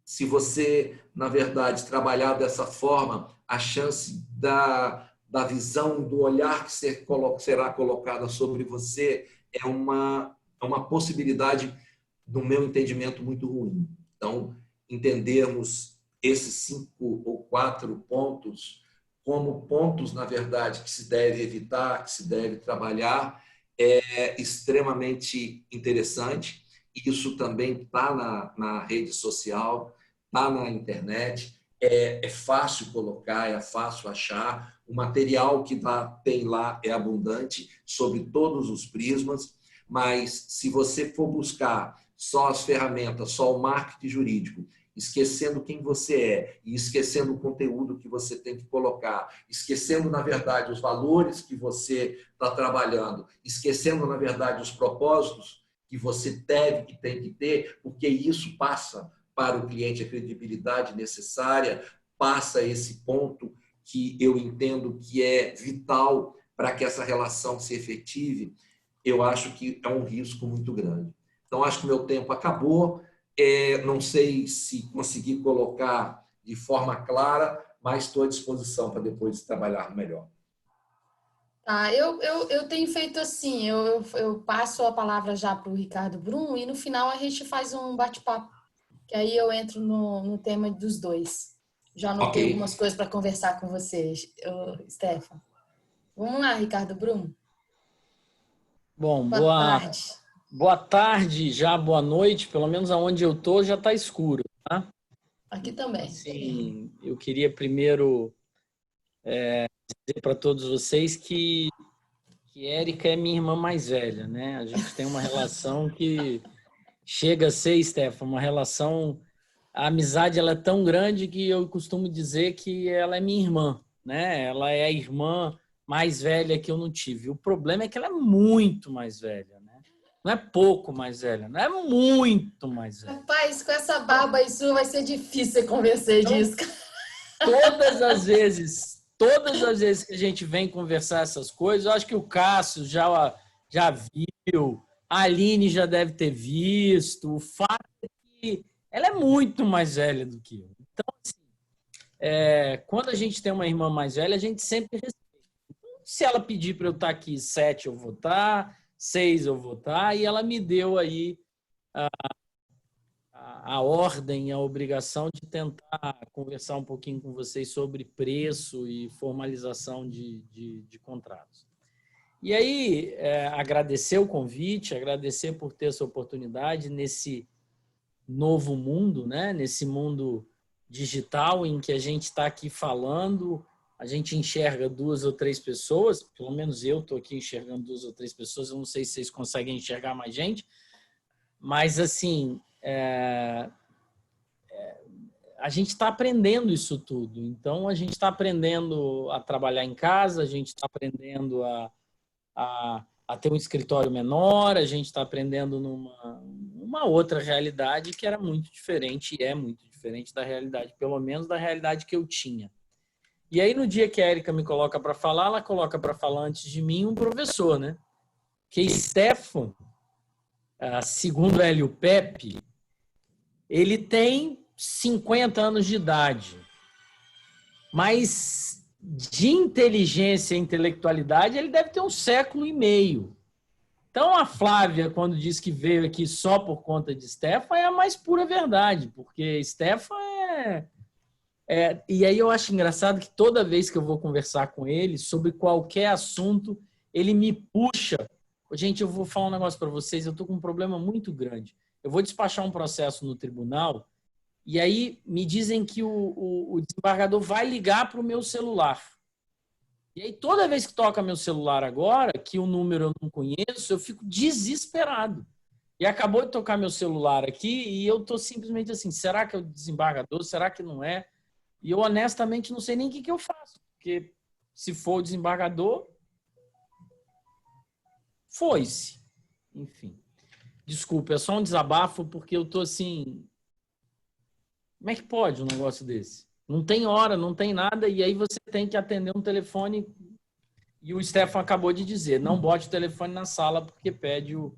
[SPEAKER 3] Se você, na verdade, trabalhar dessa forma, a chance da visão, do olhar que será colocada sobre você é uma possibilidade, do meu entendimento, muito ruim. Então, entendermos esses 5 ou 4 pontos como pontos, na verdade, que se deve evitar, que se deve trabalhar, é extremamente interessante. Isso também está na rede social, está na internet, é fácil colocar, é fácil achar. O material que tem lá é abundante sobre todos os prismas, mas se você for buscar só as ferramentas, só o marketing jurídico, esquecendo quem você é e esquecendo o conteúdo que você tem que colocar, esquecendo, na verdade, os valores que você está trabalhando, esquecendo, na verdade, os propósitos que você deve e tem que ter, porque isso passa para o cliente a credibilidade necessária, passa esse ponto que eu entendo que é vital para que essa relação se efetive. Eu acho que é um risco muito grande. Então, acho que o meu tempo acabou. Não sei se consegui colocar de forma clara, mas estou à disposição para depois trabalhar melhor.
[SPEAKER 1] Tá, eu tenho feito assim, eu passo a palavra já para o Ricardo Brum e no final a gente faz um bate-papo, que aí eu entro no tema dos dois. Já anotei
[SPEAKER 3] Ok.
[SPEAKER 1] algumas coisas para conversar com vocês, Stefan. Vamos lá, Ricardo Brum.
[SPEAKER 2] Bom,
[SPEAKER 1] Boa tarde.
[SPEAKER 2] boa tarde, já boa noite, pelo menos aonde eu tô já está escuro, tá?
[SPEAKER 1] Aqui também.
[SPEAKER 2] Assim, eu queria primeiro dizer para todos vocês que Érica é minha irmã mais velha, né? A gente tem uma relação que chega a ser, Stefan, uma relação... A amizade ela é tão grande que eu costumo dizer que ela é minha irmã, né? Ela é a irmã mais velha que eu não tive. O problema é que ela é muito mais velha, né? Não é pouco mais velha, não é muito mais velha.
[SPEAKER 1] Rapaz, com essa barba aí sua vai ser difícil você convencer disso.
[SPEAKER 2] Todas as vezes que a gente vem conversar essas coisas, eu acho que o Cássio já viu, a Aline já deve ter visto, o fato é que ela é muito mais velha do que eu. Então, assim, quando a gente tem uma irmã mais velha, a gente sempre respeita. Então, se ela pedir para eu estar aqui 7, eu vou estar, 6 eu vou estar, e ela me deu aí a ordem, a obrigação de tentar conversar um pouquinho com vocês sobre preço e formalização de contratos. E aí, agradecer o convite, agradecer por ter essa oportunidade nesse novo mundo, né? Nesse mundo digital em que a gente está aqui falando, a gente enxerga 2 ou 3 pessoas, pelo menos eu estou aqui enxergando 2 ou 3 pessoas, eu não sei se vocês conseguem enxergar mais gente, mas assim, a gente está aprendendo isso tudo. Então, a gente está aprendendo a trabalhar em casa, a gente está aprendendo a ter um escritório menor, a gente está aprendendo numa outra realidade que era muito diferente e é muito diferente da realidade, pelo menos da realidade que eu tinha. E aí, no dia que a Érica me coloca para falar, ela coloca para falar antes de mim um professor, né? Que Stefan, segundo Hélio Pepe, ele tem 50 anos de idade, mas de inteligência e intelectualidade ele deve ter 1,5 séculos. Então a Flávia, quando diz que veio aqui só por conta de Stefan, é a mais pura verdade, porque Stefan e aí eu acho engraçado que toda vez que eu vou conversar com ele sobre qualquer assunto, ele me puxa. Gente, eu vou falar um negócio para vocês, eu estou com um problema muito grande. Eu vou despachar um processo no tribunal e aí me dizem que o desembargador vai ligar para o meu celular. E aí toda vez que toca meu celular agora, que o número eu não conheço, eu fico desesperado. E acabou de tocar meu celular aqui e eu estou simplesmente assim, será que é o desembargador? Será que não é? E eu honestamente não sei nem o que eu faço, porque se for o desembargador, foi-se. Enfim. Desculpa, é só um desabafo, porque eu tô assim... Como é que pode um negócio desse? Não tem hora, não tem nada, e aí você tem que atender um telefone. E o Stefan acabou de dizer, não bote o telefone na sala, porque pede o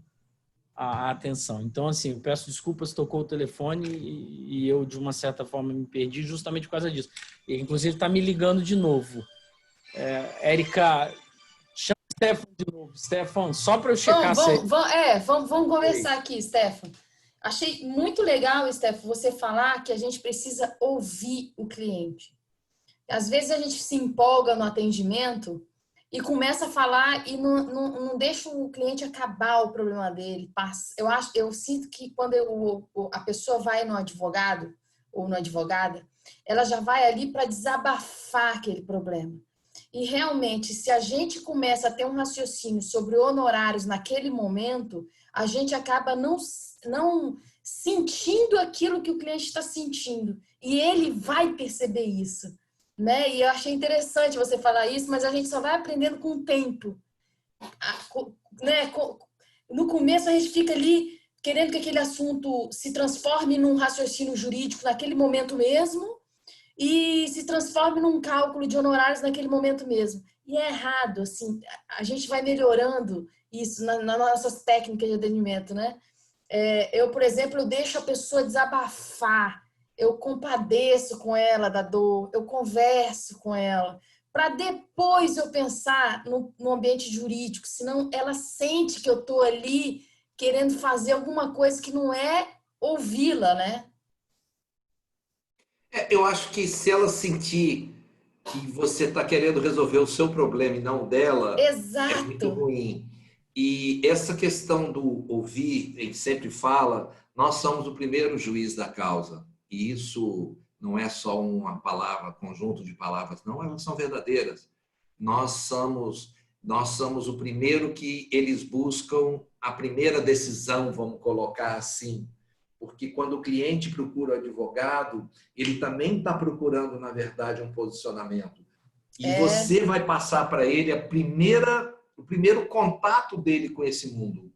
[SPEAKER 2] a atenção. Então, assim, eu peço desculpas, tocou o telefone e eu, de uma certa forma, me perdi justamente por causa disso. E, inclusive, está me ligando de novo. Érica, chama o Stefan de novo. Stefan, só para eu checar se...
[SPEAKER 1] Vamos conversar aqui, Stefan. Achei muito legal, Stefan, você falar que a gente precisa ouvir o cliente. Às vezes a gente se empolga no atendimento e começa a falar e não deixa o cliente acabar o problema dele. Eu sinto que quando a pessoa vai no advogado ou na advogada, ela já vai ali para desabafar aquele problema. E realmente, se a gente começa a ter um raciocínio sobre honorários naquele momento, a gente acaba não sentindo aquilo que o cliente está sentindo. E ele vai perceber isso. Né? E eu achei interessante você falar isso, mas a gente só vai aprendendo com o tempo. Né? No começo a gente fica ali querendo que aquele assunto se transforme num raciocínio jurídico naquele momento mesmo e se transforme num cálculo de honorários naquele momento mesmo. E é errado, assim, a gente vai melhorando isso nas nossas técnicas de atendimento, né? Eu, por exemplo, eu deixo a pessoa desabafar, eu compadeço com ela da dor, eu converso com ela, para depois eu pensar no ambiente jurídico, senão ela sente que eu estou ali querendo fazer alguma coisa que não é ouvi-la, né?
[SPEAKER 3] Eu acho que se ela sentir que você está querendo resolver o seu problema e não o dela, é muito
[SPEAKER 1] Exato.
[SPEAKER 3] ruim. E essa questão do ouvir, a gente sempre fala, nós somos o primeiro juiz da causa. E isso não é só uma palavra, conjunto de palavras, não, elas são verdadeiras. Nós somos o primeiro que eles buscam a primeira decisão, vamos colocar assim. Porque quando o cliente procura o advogado, ele também está procurando, na verdade, um posicionamento. E você vai passar para ele o primeiro contato dele com esse mundo.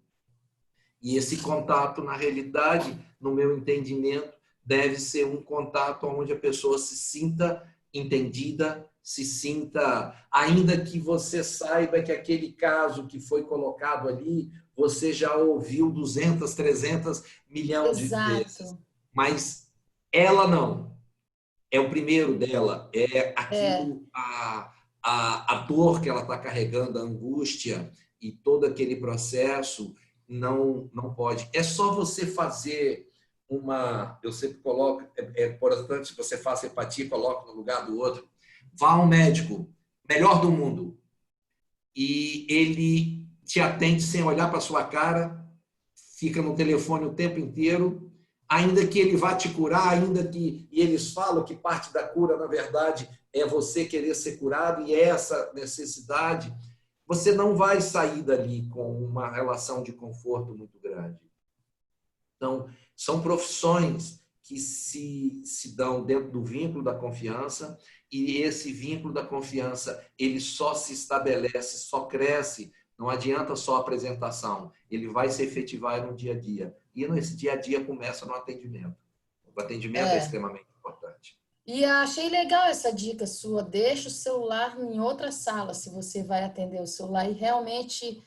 [SPEAKER 3] E esse contato, na realidade, no meu entendimento, deve ser um contato onde a pessoa se sinta entendida, se sinta, ainda que você saiba que aquele caso que foi colocado ali, você já ouviu 200, 300 milhões de vezes. Mas ela não. É o primeiro dela, é aquilo, a dor que ela está carregando, a angústia e todo aquele processo não pode. É só você fazer eu sempre coloco, é importante que você faça empatia, coloque no lugar do outro. Vá a um médico, melhor do mundo, e ele te atende sem olhar para sua cara, fica no telefone o tempo inteiro, ainda que ele vá te curar, e eles falam que parte da cura, na verdade, é você querer ser curado, e essa necessidade, você não vai sair dali com uma relação de conforto muito grande. Então, são profissões que se dão dentro do vínculo da confiança, e esse vínculo da confiança, ele só se estabelece, só cresce, não adianta só a apresentação, ele vai se efetivar no dia a dia. E nesse dia a dia começa no atendimento. O atendimento é extremamente importante.
[SPEAKER 1] E achei legal essa dica sua, deixa o celular em outra sala, se você vai atender o celular, e realmente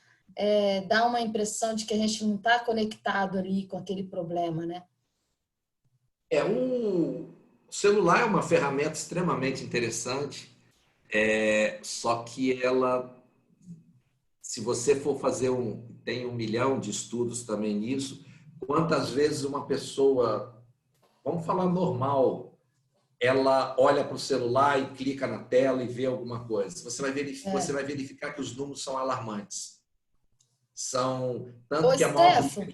[SPEAKER 1] dá uma impressão de que a gente não está conectado ali com aquele problema, né?
[SPEAKER 3] O celular é uma ferramenta extremamente interessante, só que ela, se você for fazer tem 1 milhão de estudos também nisso, quantas vezes uma pessoa, vamos falar normal, ela olha para o celular e clica na tela e vê alguma coisa. Você vai verificar que os números são alarmantes. Tanto que
[SPEAKER 1] Stefan,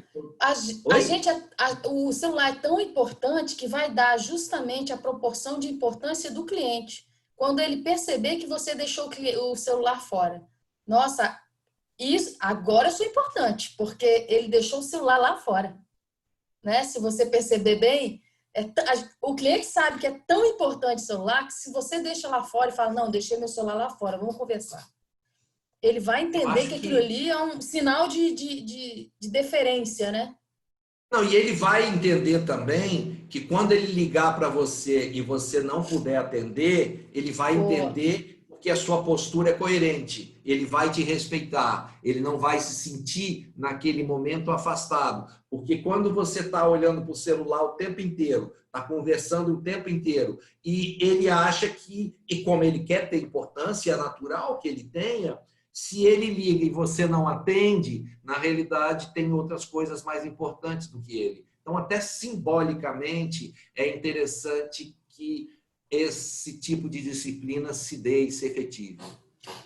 [SPEAKER 1] o celular é tão importante que vai dar justamente a proporção de importância do cliente. Quando ele perceber que você deixou o celular fora. Nossa, agora isso é importante, porque ele deixou o celular lá fora. Né? Se você perceber bem, o cliente sabe que é tão importante o celular que se você deixa lá fora e fala, não, deixei meu celular lá fora, vamos conversar. Ele vai entender que aquilo ali é um sinal de deferência, né?
[SPEAKER 3] Não, e ele vai entender também que quando ele ligar para você e você não puder atender, ele vai entender porque a sua postura é coerente. Ele vai te respeitar, ele não vai se sentir naquele momento afastado. Porque quando você está olhando para o celular o tempo inteiro, está conversando o tempo inteiro, e ele acha que, e como ele quer ter importância, é natural que ele tenha, se ele liga e você não atende, na realidade tem outras coisas mais importantes do que ele. Então, até simbolicamente, é interessante que esse tipo de disciplina se dê e se efetive.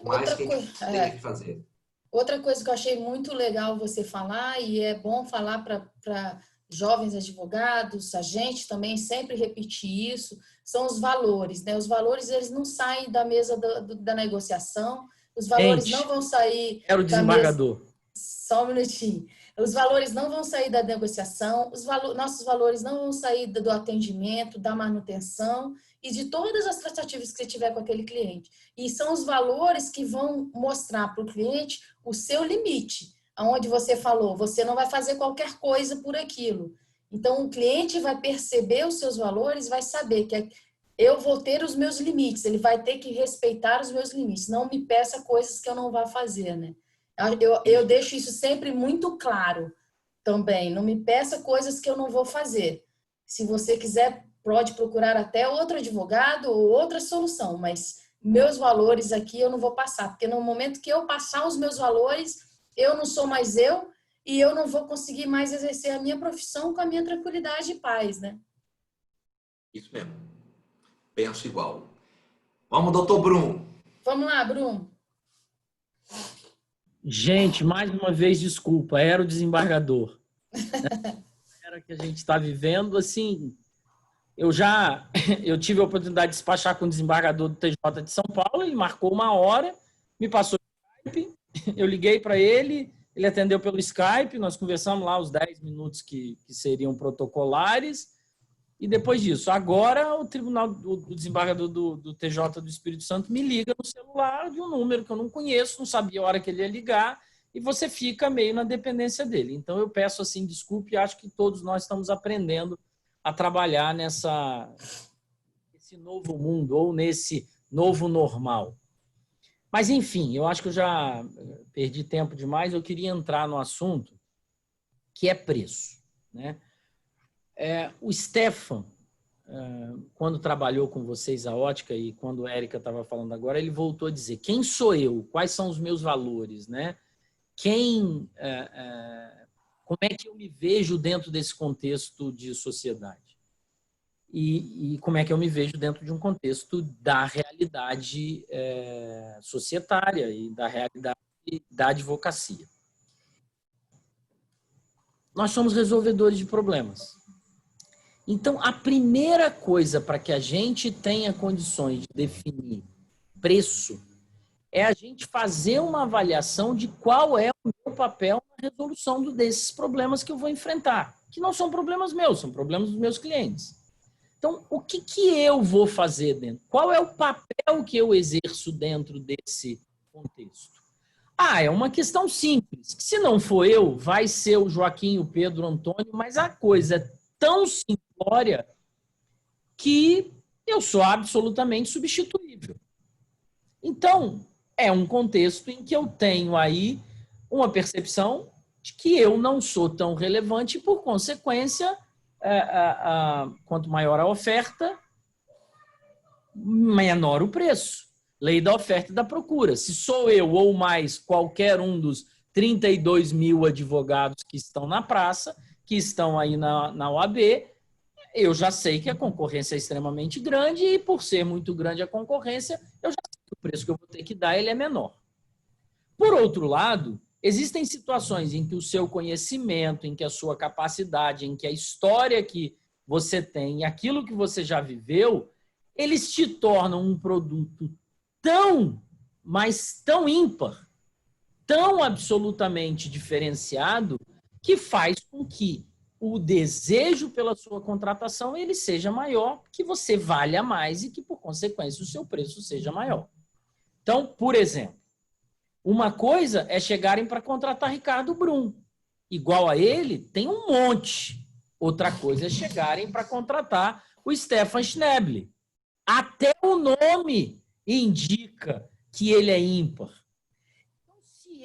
[SPEAKER 3] Mais que a gente tenha que fazer.
[SPEAKER 1] Outra coisa que eu achei muito legal você falar, e é bom falar para jovens advogados, a gente também sempre repetir isso, são os valores, né? Os valores, eles não saem da mesa da negociação, os valores não vão sair
[SPEAKER 2] era o desembargador.
[SPEAKER 1] Só um minutinho. Os valores não vão sair da negociação, nossos valores não vão sair do atendimento, da manutenção e de todas as tratativas que você tiver com aquele cliente. E são os valores que vão mostrar para o cliente o seu limite, aonde você falou, você não vai fazer qualquer coisa por aquilo. Então, o cliente vai perceber os seus valores, vai saber que eu vou ter os meus limites, ele vai ter que respeitar os meus limites, não me peça coisas que eu não vá fazer, né? Eu deixo isso sempre muito claro também. Não me peça coisas que eu não vou fazer. Se você quiser, pode procurar até outro advogado ou outra solução, mas meus valores aqui eu não vou passar, porque no momento que eu passar os meus valores, eu não sou mais eu e eu não vou conseguir mais exercer a minha profissão com a minha tranquilidade e paz, né?
[SPEAKER 3] Isso mesmo. Penso igual. Vamos, doutor Brum.
[SPEAKER 1] Vamos lá, Brum.
[SPEAKER 2] Gente, mais uma vez, desculpa, era o desembargador. Era que a gente está vivendo, assim, eu tive a oportunidade de despachar com o desembargador do TJ de São Paulo, ele marcou uma hora, me passou o Skype, eu liguei para ele, ele atendeu pelo Skype, nós conversamos lá os 10 minutos que seriam protocolares, e depois disso, agora o tribunal, o desembargador do TJ do Espírito Santo me liga no celular de um número que eu não conheço, não sabia a hora que ele ia ligar, e você fica meio na dependência dele. Então eu peço assim, desculpe, acho que todos nós estamos aprendendo a trabalhar nesse novo mundo, ou nesse novo normal. Mas enfim, eu acho que eu já perdi tempo demais, eu queria entrar no assunto que é preço, né? O Stefan, quando trabalhou com vocês a ótica e quando a Érica estava falando agora, ele voltou a dizer, quem sou eu? Quais são os meus valores? Né? Como é que eu me vejo dentro desse contexto de sociedade? E como é que eu me vejo dentro de um contexto da realidade societária e da realidade da advocacia? Nós somos resolvedores de problemas. Então, a primeira coisa para que a gente tenha condições de definir preço é a gente fazer uma avaliação de qual é o meu papel na resolução desses problemas que eu vou enfrentar, que não são problemas meus, são problemas dos meus clientes. Então, o que eu vou fazer dentro? Qual é o papel que eu exerço dentro desse contexto? É uma questão simples, que se não for eu, vai ser o Joaquim, o Pedro, o Antônio, mas a coisa é tão simplória que eu sou absolutamente substituível. Então, é um contexto em que eu tenho aí uma percepção de que eu não sou tão relevante e, por consequência, quanto maior a oferta, menor o preço. Lei da oferta e da procura. Se sou eu ou mais qualquer um dos 32 mil advogados que estão na praça, que estão aí na OAB, eu já sei que a concorrência é extremamente grande e, por ser muito grande a concorrência, eu já sei que o preço que eu vou ter que dar ele é menor. Por outro lado, existem situações em que o seu conhecimento, em que a sua capacidade, em que a história que você tem, aquilo que você já viveu, eles te tornam um produto mas tão ímpar, tão absolutamente diferenciado, que faz com que o desejo pela sua contratação ele seja maior, que você valha mais e que, por consequência, o seu preço seja maior. Então, por exemplo, uma coisa é chegarem para contratar Ricardo Brum. Igual a ele, tem um monte. Outra coisa é chegarem para contratar o Stefan Schneble. Até o nome indica que ele é ímpar. Então, se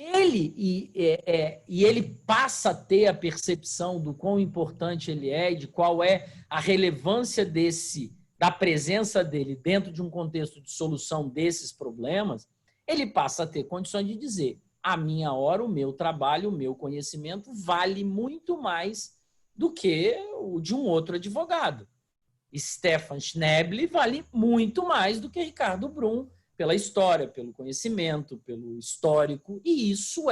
[SPEAKER 2] ele passa a ter a percepção do quão importante ele é e de qual é a relevância da presença dele dentro de um contexto de solução desses problemas, ele passa a ter condições de dizer: a minha hora, o meu trabalho, o meu conhecimento vale muito mais do que o de um outro advogado. Stefan Schneble vale muito mais do que Ricardo Brum, pela história, pelo conhecimento, pelo histórico, e isso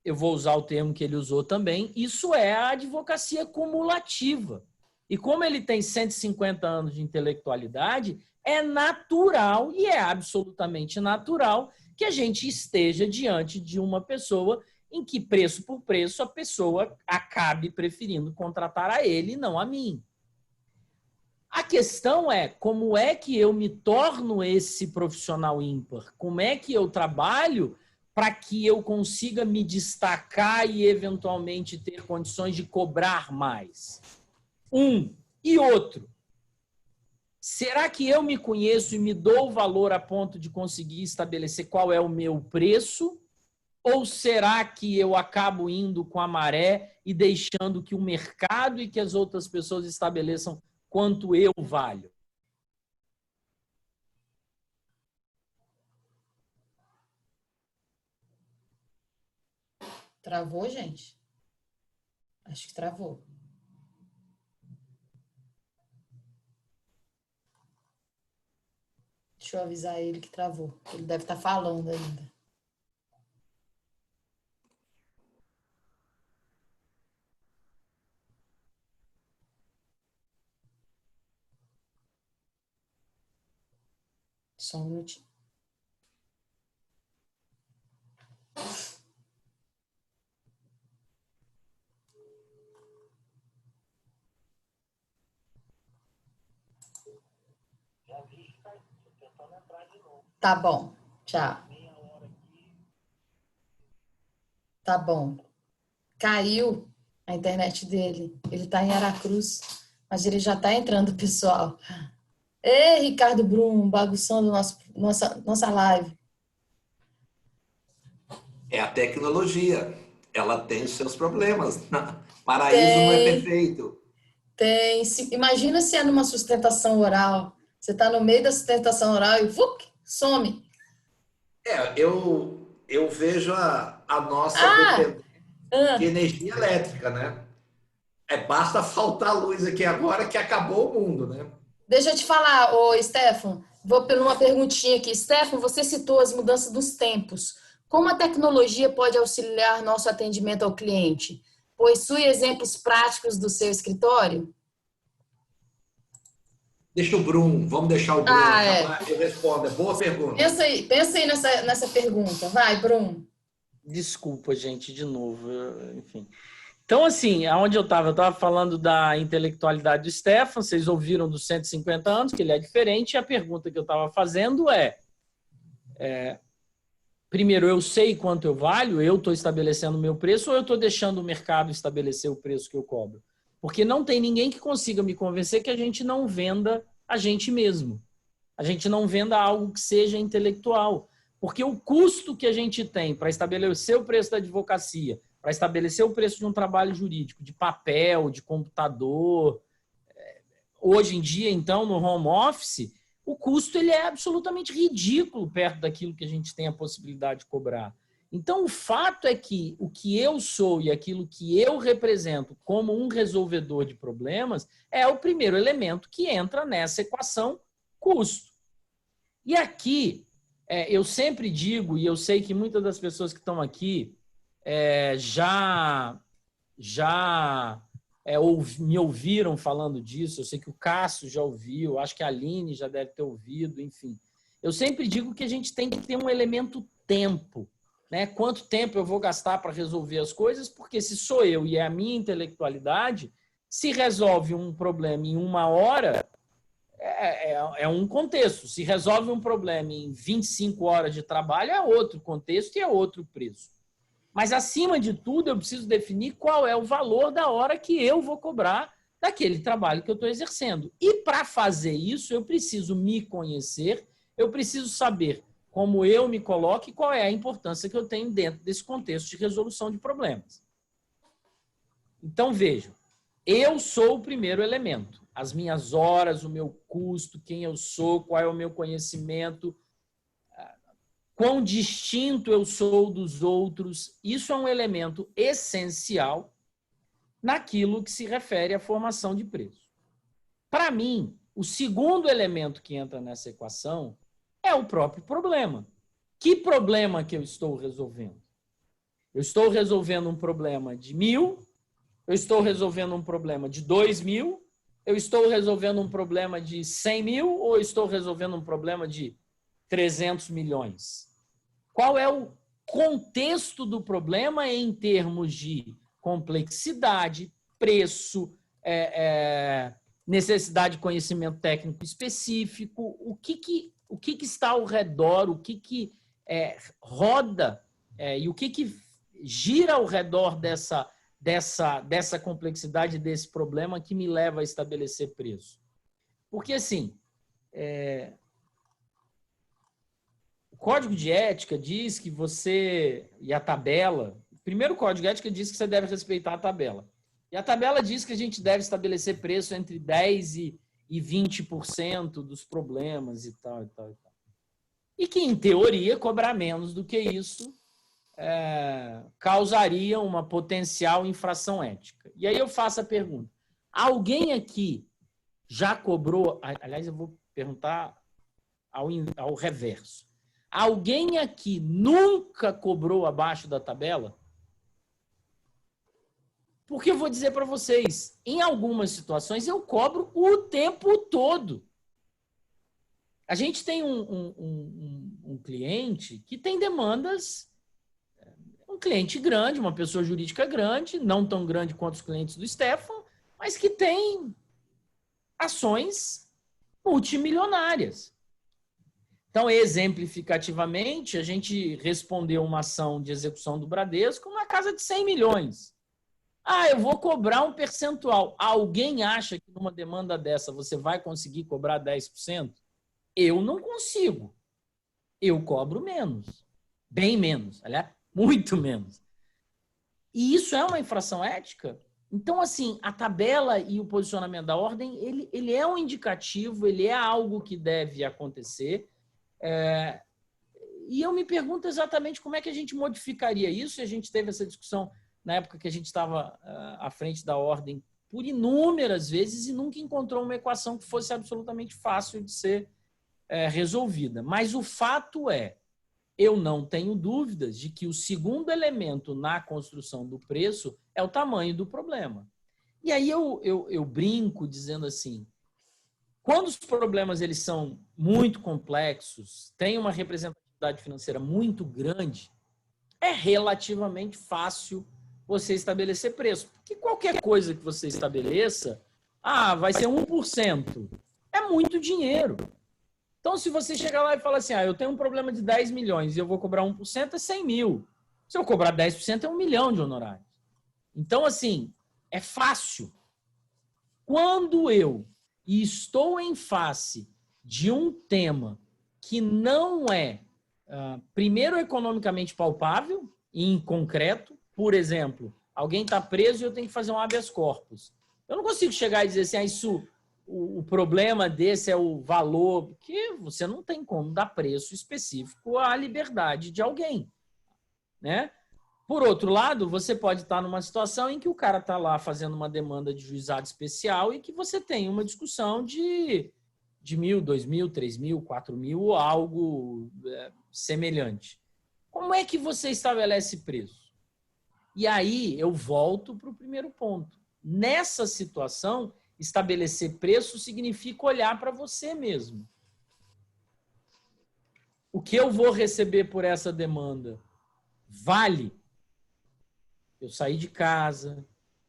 [SPEAKER 2] eu vou usar o termo que ele usou também, isso é a advocacia cumulativa. E como ele tem 150 anos de intelectualidade, é natural e é absolutamente natural que a gente esteja diante de uma pessoa em que, preço por preço, a pessoa acabe preferindo contratar a ele e não a mim. A questão é, como é que eu me torno esse profissional ímpar? Como é que eu trabalho para que eu consiga me destacar e, eventualmente, ter condições de cobrar mais? E outro. Será que eu me conheço e me dou valor a ponto de conseguir estabelecer qual é o meu preço? Ou será que eu acabo indo com a maré e deixando que o mercado e que as outras pessoas estabeleçam quanto eu valho?
[SPEAKER 1] Travou, gente? Acho que travou. Deixa eu avisar ele que travou. Ele deve estar falando ainda. Só um minutinho. Tá bom. Tchau. Tá bom. Caiu a internet dele. Ele tá em Aracruz, mas ele já tá entrando, pessoal. Ei, Ricardo Brum, bagunçando nossa live.
[SPEAKER 3] É a tecnologia. Ela tem os seus problemas. Paraíso não é perfeito.
[SPEAKER 1] Tem. Imagina se é numa sustentação oral. Você está no meio da sustentação oral e some.
[SPEAKER 3] Eu vejo a nossa dependência de energia elétrica, né? Basta faltar luz aqui agora que acabou o mundo, né?
[SPEAKER 1] Deixa eu te falar, Stefan, vou por uma perguntinha aqui. Stefan, você citou as mudanças dos tempos. Como a tecnologia pode auxiliar nosso atendimento ao cliente? Possui exemplos práticos do seu escritório?
[SPEAKER 3] Deixa o Brum, vamos deixar o Brum falar, eu respondo. É boa pergunta.
[SPEAKER 1] Pensa aí nessa pergunta. Vai, Brum.
[SPEAKER 2] Desculpa, gente, de novo. Enfim. Então, assim, aonde eu estava falando da intelectualidade do Stefan, vocês ouviram dos 150 anos, que ele é diferente, e a pergunta que eu estava fazendo primeiro, eu sei quanto eu valho, eu estou estabelecendo o meu preço, ou eu estou deixando o mercado estabelecer o preço que eu cobro? Porque não tem ninguém que consiga me convencer que a gente não venda a gente mesmo. A gente não venda algo que seja intelectual. Porque o custo que a gente tem para estabelecer o preço da advocacia, para estabelecer o preço de um trabalho jurídico, de papel, de computador, hoje em dia, então, no home office, o custo ele é absolutamente ridículo perto daquilo que a gente tem a possibilidade de cobrar. Então, o fato é que o que eu sou e aquilo que eu represento como um resolvedor de problemas é o primeiro elemento que entra nessa equação custo. E aqui, eu sempre digo, e eu sei que muitas das pessoas que estão aqui me ouviram falando disso, eu sei que o Cássio já ouviu, acho que a Aline já deve ter ouvido, enfim. Eu sempre digo que a gente tem que ter um elemento tempo, né? Quanto tempo eu vou gastar para resolver as coisas, porque se sou eu e é a minha intelectualidade, se resolve um problema em 1 hora, é um contexto. Se resolve um problema em 25 horas de trabalho, é outro contexto e é outro preço. Mas, acima de tudo, eu preciso definir qual é o valor da hora que eu vou cobrar daquele trabalho que eu estou exercendo. E, para fazer isso, eu preciso me conhecer eu preciso saber como eu me coloco e qual é a importância que eu tenho dentro desse contexto de resolução de problemas. Então, vejam, eu sou o primeiro elemento. As minhas horas, o meu custo, quem eu sou, qual é o meu conhecimento, quão distinto eu sou dos outros. Isso é um elemento essencial naquilo que se refere à formação de preço. Para mim, o segundo elemento que entra nessa equação é o próprio problema. Que problema que eu estou resolvendo? Eu estou resolvendo um problema de 1.000, eu estou resolvendo um problema de 2.000, eu estou resolvendo um problema de 100.000 ou eu estou resolvendo um problema de 300 milhões? Qual é o contexto do problema em termos de complexidade, preço, necessidade de conhecimento técnico específico, o que está ao redor, o que roda e o que gira ao redor dessa complexidade, desse problema que me leva a estabelecer preço. Porque, assim, o Código de Ética diz que você, e a tabela, primeiro o Código de Ética diz que você deve respeitar a tabela. E a tabela diz que a gente deve estabelecer preço entre 10% e 20% dos problemas e tal, e tal, e tal. E que, em teoria, cobrar menos do que isso causaria uma potencial infração ética. E aí eu faço a pergunta. Alguém aqui já cobrou... Aliás, eu vou perguntar ao reverso. Alguém aqui nunca cobrou abaixo da tabela? Porque eu vou dizer para vocês, em algumas situações eu cobro o tempo todo. A gente tem um cliente que tem demandas, um cliente grande, uma pessoa jurídica grande, não tão grande quanto os clientes do Stefan, mas que tem ações multimilionárias. Então, exemplificativamente, a gente respondeu uma ação de execução do Bradesco na casa de 100 milhões. Eu vou cobrar um percentual. Alguém acha que numa demanda dessa você vai conseguir cobrar 10%? Eu não consigo. Eu cobro menos. Bem menos. Aliás, muito menos. E isso é uma infração ética? Então, assim, a tabela e o posicionamento da ordem, ele é um indicativo, ele é algo que deve acontecer. E eu me pergunto exatamente como é que a gente modificaria isso, e a gente teve essa discussão na época que a gente estava à frente da ordem por inúmeras vezes e nunca encontrou uma equação que fosse absolutamente fácil de ser resolvida. Mas o fato é, eu não tenho dúvidas de que o segundo elemento na construção do preço é o tamanho do problema. E aí eu brinco dizendo assim, quando os problemas eles são muito complexos, têm uma representatividade financeira muito grande, é relativamente fácil você estabelecer preço. Porque qualquer coisa que você estabeleça, vai ser 1%. É muito dinheiro. Então, se você chegar lá e falar assim, eu tenho um problema de 10 milhões e eu vou cobrar 1%, é 100 mil. Se eu cobrar 10%, é 1 milhão de honorários. Então, assim, é fácil. Quando eu estou em face de um tema que não é, primeiro, economicamente palpável e em concreto, por exemplo, alguém está preso e eu tenho que fazer um habeas corpus. Eu não consigo chegar e dizer assim, o problema desse é o valor, porque você não tem como dar preço específico à liberdade de alguém, né? Por outro lado, você pode estar numa situação em que o cara está lá fazendo uma demanda de juizado especial e que você tem uma discussão de 1.000, 2.000, 3.000, 4.000 ou algo semelhante. Como é que você estabelece preço? E aí eu volto para o primeiro ponto. Nessa situação, estabelecer preço significa olhar para você mesmo. O que eu vou receber por essa demanda vale eu sair de casa,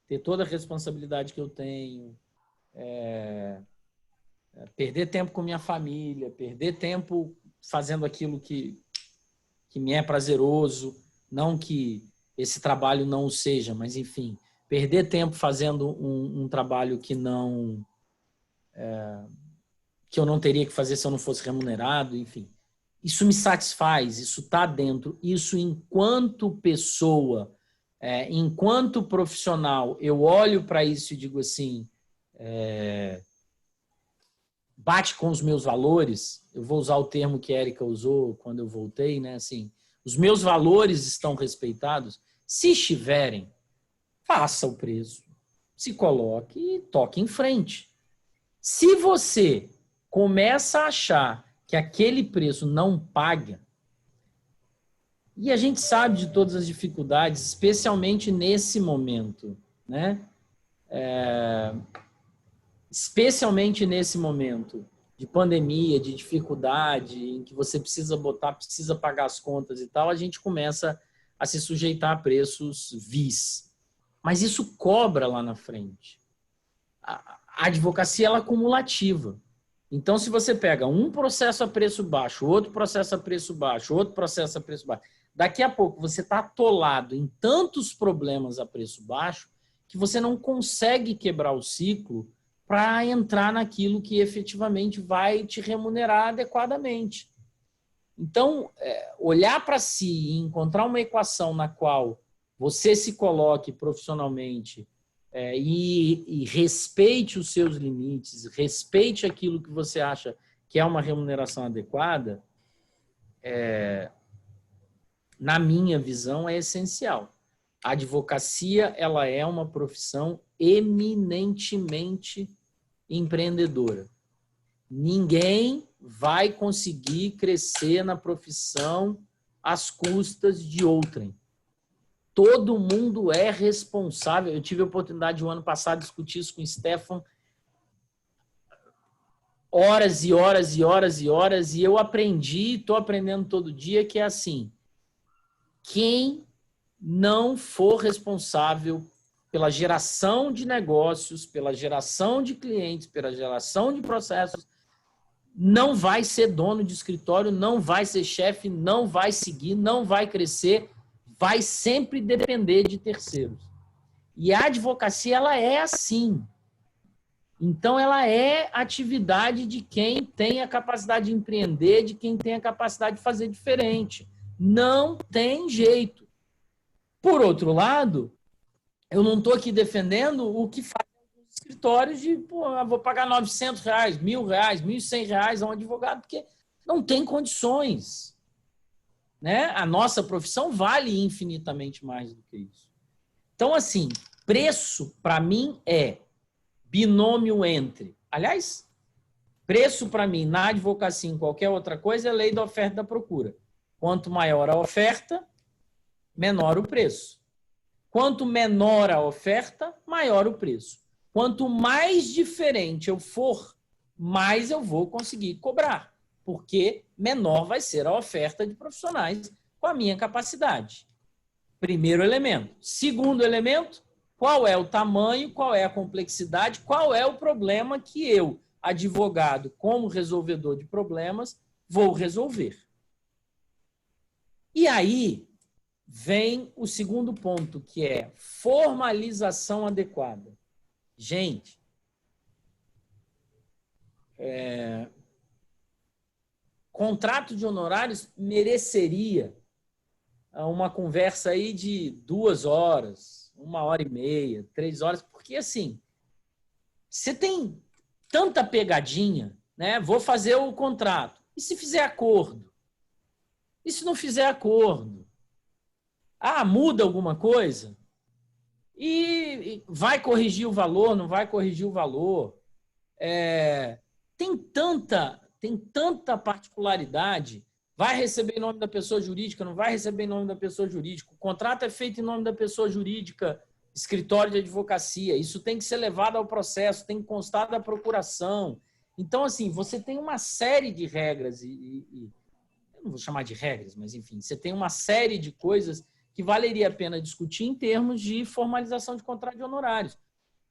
[SPEAKER 2] ter toda a responsabilidade que eu tenho, perder tempo com minha família, perder tempo fazendo aquilo que me é prazeroso, não que esse trabalho não o seja, mas enfim, perder tempo fazendo um trabalho que não que eu não teria que fazer se eu não fosse remunerado, enfim. Isso me satisfaz, isso está dentro. Isso, enquanto pessoa, enquanto profissional, eu olho para isso e digo assim, bate com os meus valores. Eu vou usar o termo que a Érica usou quando eu voltei, né? Assim, os meus valores estão respeitados. Se estiverem, faça o preço, se coloque e toque em frente. Se você começa a achar que aquele preço não paga, e a gente sabe de todas as dificuldades, especialmente nesse momento, né? Especialmente nesse momento de pandemia, de dificuldade, em que você precisa pagar as contas e tal, a gente começa a se sujeitar a preços vis. Mas isso cobra lá na frente. A advocacia ela é acumulativa. Então, se você pega um processo a preço baixo, outro processo a preço baixo, outro processo a preço baixo, daqui a pouco você está atolado em tantos problemas a preço baixo que você não consegue quebrar o ciclo para entrar naquilo que efetivamente vai te remunerar adequadamente. Então, olhar para si e encontrar uma equação na qual você se coloque profissionalmente e respeite os seus limites, respeite aquilo que você acha que é uma remuneração adequada, na minha visão, é essencial. A advocacia ela é uma profissão eminentemente empreendedora. Ninguém vai conseguir crescer na profissão às custas de outrem. Todo mundo é responsável. Eu tive a oportunidade, o ano passado, de discutir isso com o Stefan horas e horas e horas e horas, e eu aprendi, estou aprendendo todo dia, que é assim, quem não for responsável pela geração de negócios, pela geração de clientes, pela geração de processos, não vai ser dono de escritório, não vai ser chefe, não vai seguir, não vai crescer, vai sempre depender de terceiros. E a advocacia, ela é assim. Então, ela é atividade de quem tem a capacidade de empreender, de quem tem a capacidade de fazer diferente. Não tem jeito. Por outro lado, eu não estou aqui defendendo o que fazem os escritórios de, eu vou pagar R$900, R$1.000, R$1.100 a um advogado, porque não tem condições. Né? A nossa profissão vale infinitamente mais do que isso. Então, assim, preço, para mim, é binômio entre... Aliás, preço, para mim, na advocacia, em qualquer outra coisa, é lei da oferta e da procura. Quanto maior a oferta, menor o preço. Quanto menor a oferta, maior o preço. Quanto mais diferente eu for, mais eu vou conseguir cobrar, porque menor vai ser a oferta de profissionais com a minha capacidade. Primeiro elemento. Segundo elemento, qual é o tamanho, qual é a complexidade, qual é o problema que eu, advogado, como resolvedor de problemas, vou resolver. E aí vem o segundo ponto, que é formalização adequada. Gente, contrato de honorários mereceria uma conversa aí de 2 horas, 1h30, 3 horas, porque assim, você tem tanta pegadinha, né? Vou fazer o contrato. E se fizer acordo? E se não fizer acordo? Muda alguma coisa? E vai corrigir o valor, não vai corrigir o valor? Tem tanta particularidade. Vai receber em nome da pessoa jurídica, não vai receber em nome da pessoa jurídica. O contrato é feito em nome da pessoa jurídica, escritório de advocacia. Isso tem que ser levado ao processo, tem que constar da procuração. Então, assim, você tem uma série de regras, eu não vou chamar de regras, mas, enfim, você tem uma série de coisas que valeria a pena discutir em termos de formalização de contrato de honorários.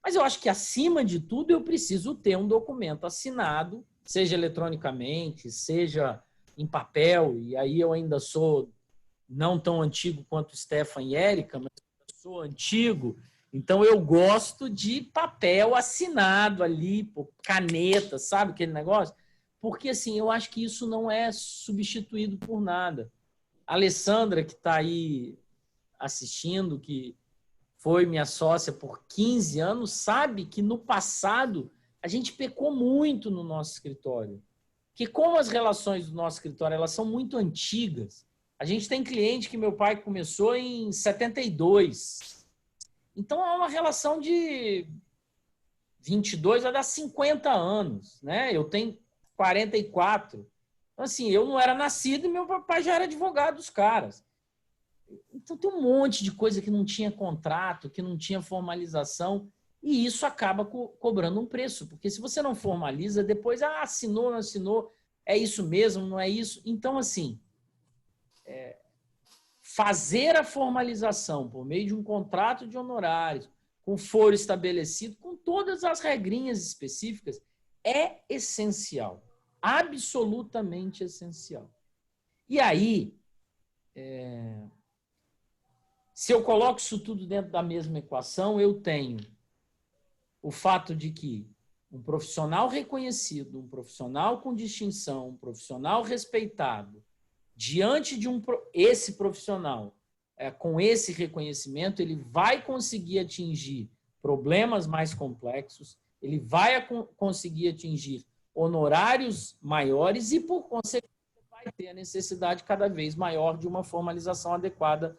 [SPEAKER 2] Mas eu acho que, acima de tudo, eu preciso ter um documento assinado, seja eletronicamente, seja em papel, e aí eu ainda sou não tão antigo quanto Stefan e Érica, mas eu sou antigo, então eu gosto de papel assinado ali, caneta, sabe aquele negócio? porque assim, eu acho que isso não é substituído por nada. A Alessandra, que está aí assistindo, que foi minha sócia por 15 anos, sabe que no passado a gente pecou muito no nosso escritório. Que como as relações do nosso escritório elas são muito antigas, a gente tem cliente que meu pai começou em 72. Então é uma relação de 22 vai dar 50 anos, né? Eu tenho 44. Então, assim, eu não era nascido e meu papai já era advogado dos caras. Então tem um monte de coisa que não tinha contrato, que não tinha formalização, e isso acaba cobrando um preço, porque se você não formaliza, depois, assinou, não assinou, é isso mesmo, não é isso? Então, assim, fazer a formalização por meio de um contrato de honorários, com foro estabelecido, com todas as regrinhas específicas, é essencial, absolutamente essencial. E aí, se eu coloco isso tudo dentro da mesma equação, eu tenho o fato de que um profissional reconhecido, um profissional com distinção, um profissional respeitado, diante de esse profissional, com esse reconhecimento, ele vai conseguir atingir problemas mais complexos, ele vai conseguir atingir honorários maiores e, por consequência, vai ter a necessidade cada vez maior de uma formalização adequada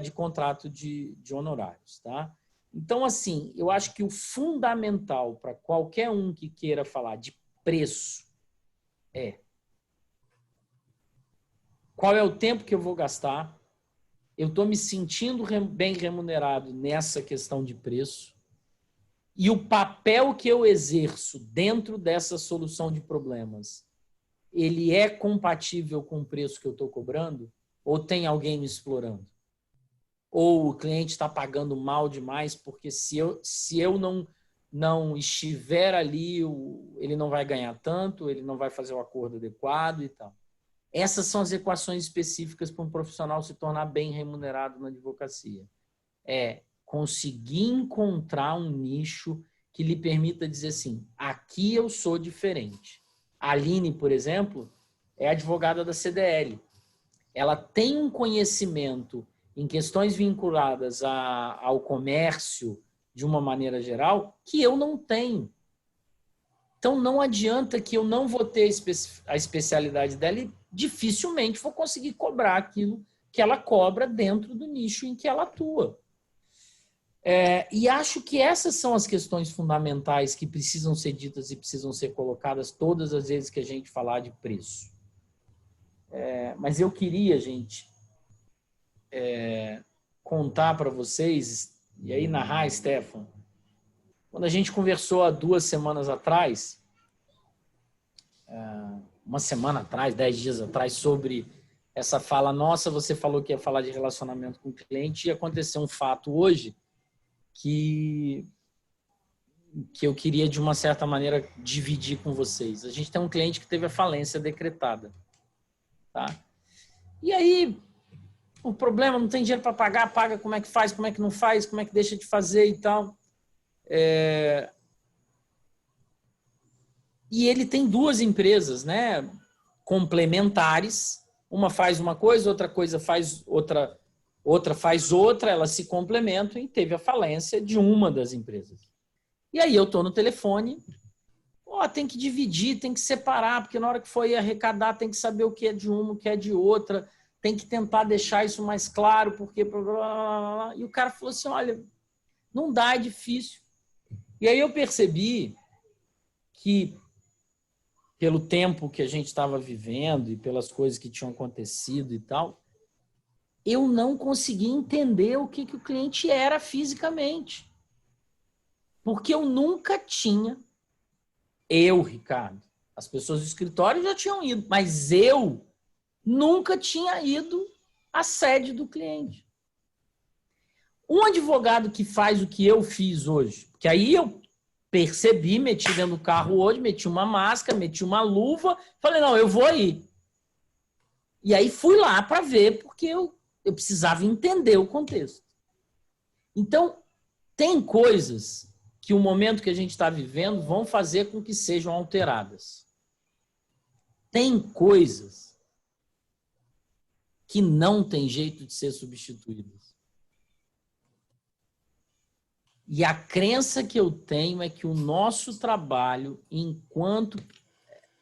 [SPEAKER 2] de contrato de honorários, tá? Então, assim, eu acho que o fundamental para qualquer um que queira falar de preço qual é o tempo que eu vou gastar, eu estou me sentindo bem remunerado nessa questão de preço e o papel que eu exerço dentro dessa solução de problemas, ele é compatível com o preço que eu estou cobrando ou tem alguém me explorando? Ou o cliente está pagando mal demais porque se eu não estiver ali, ele não vai ganhar tanto, ele não vai fazer o acordo adequado e tal. Essas são as equações específicas para um profissional se tornar bem remunerado na advocacia. É conseguir encontrar um nicho que lhe permita dizer assim, aqui eu sou diferente. A Aline, por exemplo, é advogada da CDL. Ela tem um conhecimento em questões vinculadas ao comércio, de uma maneira geral, que eu não tenho. Então, não adianta que eu não vou ter a especialidade dela e dificilmente vou conseguir cobrar aquilo que ela cobra dentro do nicho em que ela atua. E acho que essas são as questões fundamentais que precisam ser ditas e precisam ser colocadas todas as vezes que a gente falar de preço. Mas eu queria, gente, contar para vocês, e aí narrar, Stefan, quando a gente conversou há 2 semanas atrás, uma semana atrás, 10 dias atrás, sobre essa fala nossa, você falou que ia falar de relacionamento com o cliente e aconteceu um fato hoje que eu queria, de uma certa maneira, dividir com vocês. A gente tem um cliente que teve a falência decretada. Tá? E aí, o problema, não tem dinheiro para pagar, paga, como é que faz, como é que não faz, como é que deixa de fazer e tal. E ele tem 2 empresas, né, complementares. Uma faz uma coisa, outra coisa faz outra faz outra, elas se complementam e teve a falência de uma das empresas. E aí eu estou no telefone, tem que dividir, tem que separar, porque na hora que for arrecadar tem que saber o que é de uma, o que é de outra, tem que tentar deixar isso mais claro, porque... E o cara falou assim, olha, não dá, é difícil. E aí eu percebi que, pelo tempo que a gente estava vivendo e pelas coisas que tinham acontecido e tal, eu não consegui entender o que o cliente era fisicamente. Porque eu nunca tinha, Ricardo, as pessoas do escritório já tinham ido, mas eu nunca tinha ido à sede do cliente. Um advogado que faz o que eu fiz hoje, porque aí eu percebi, meti dentro do carro hoje, meti uma máscara, meti uma luva, falei, não, eu vou aí. E aí fui lá para ver, porque eu precisava entender o contexto. Então, tem coisas que o momento que a gente está vivendo vão fazer com que sejam alteradas. tem coisas que não tem jeito de ser substituídas. E a crença que eu tenho é que o nosso trabalho, enquanto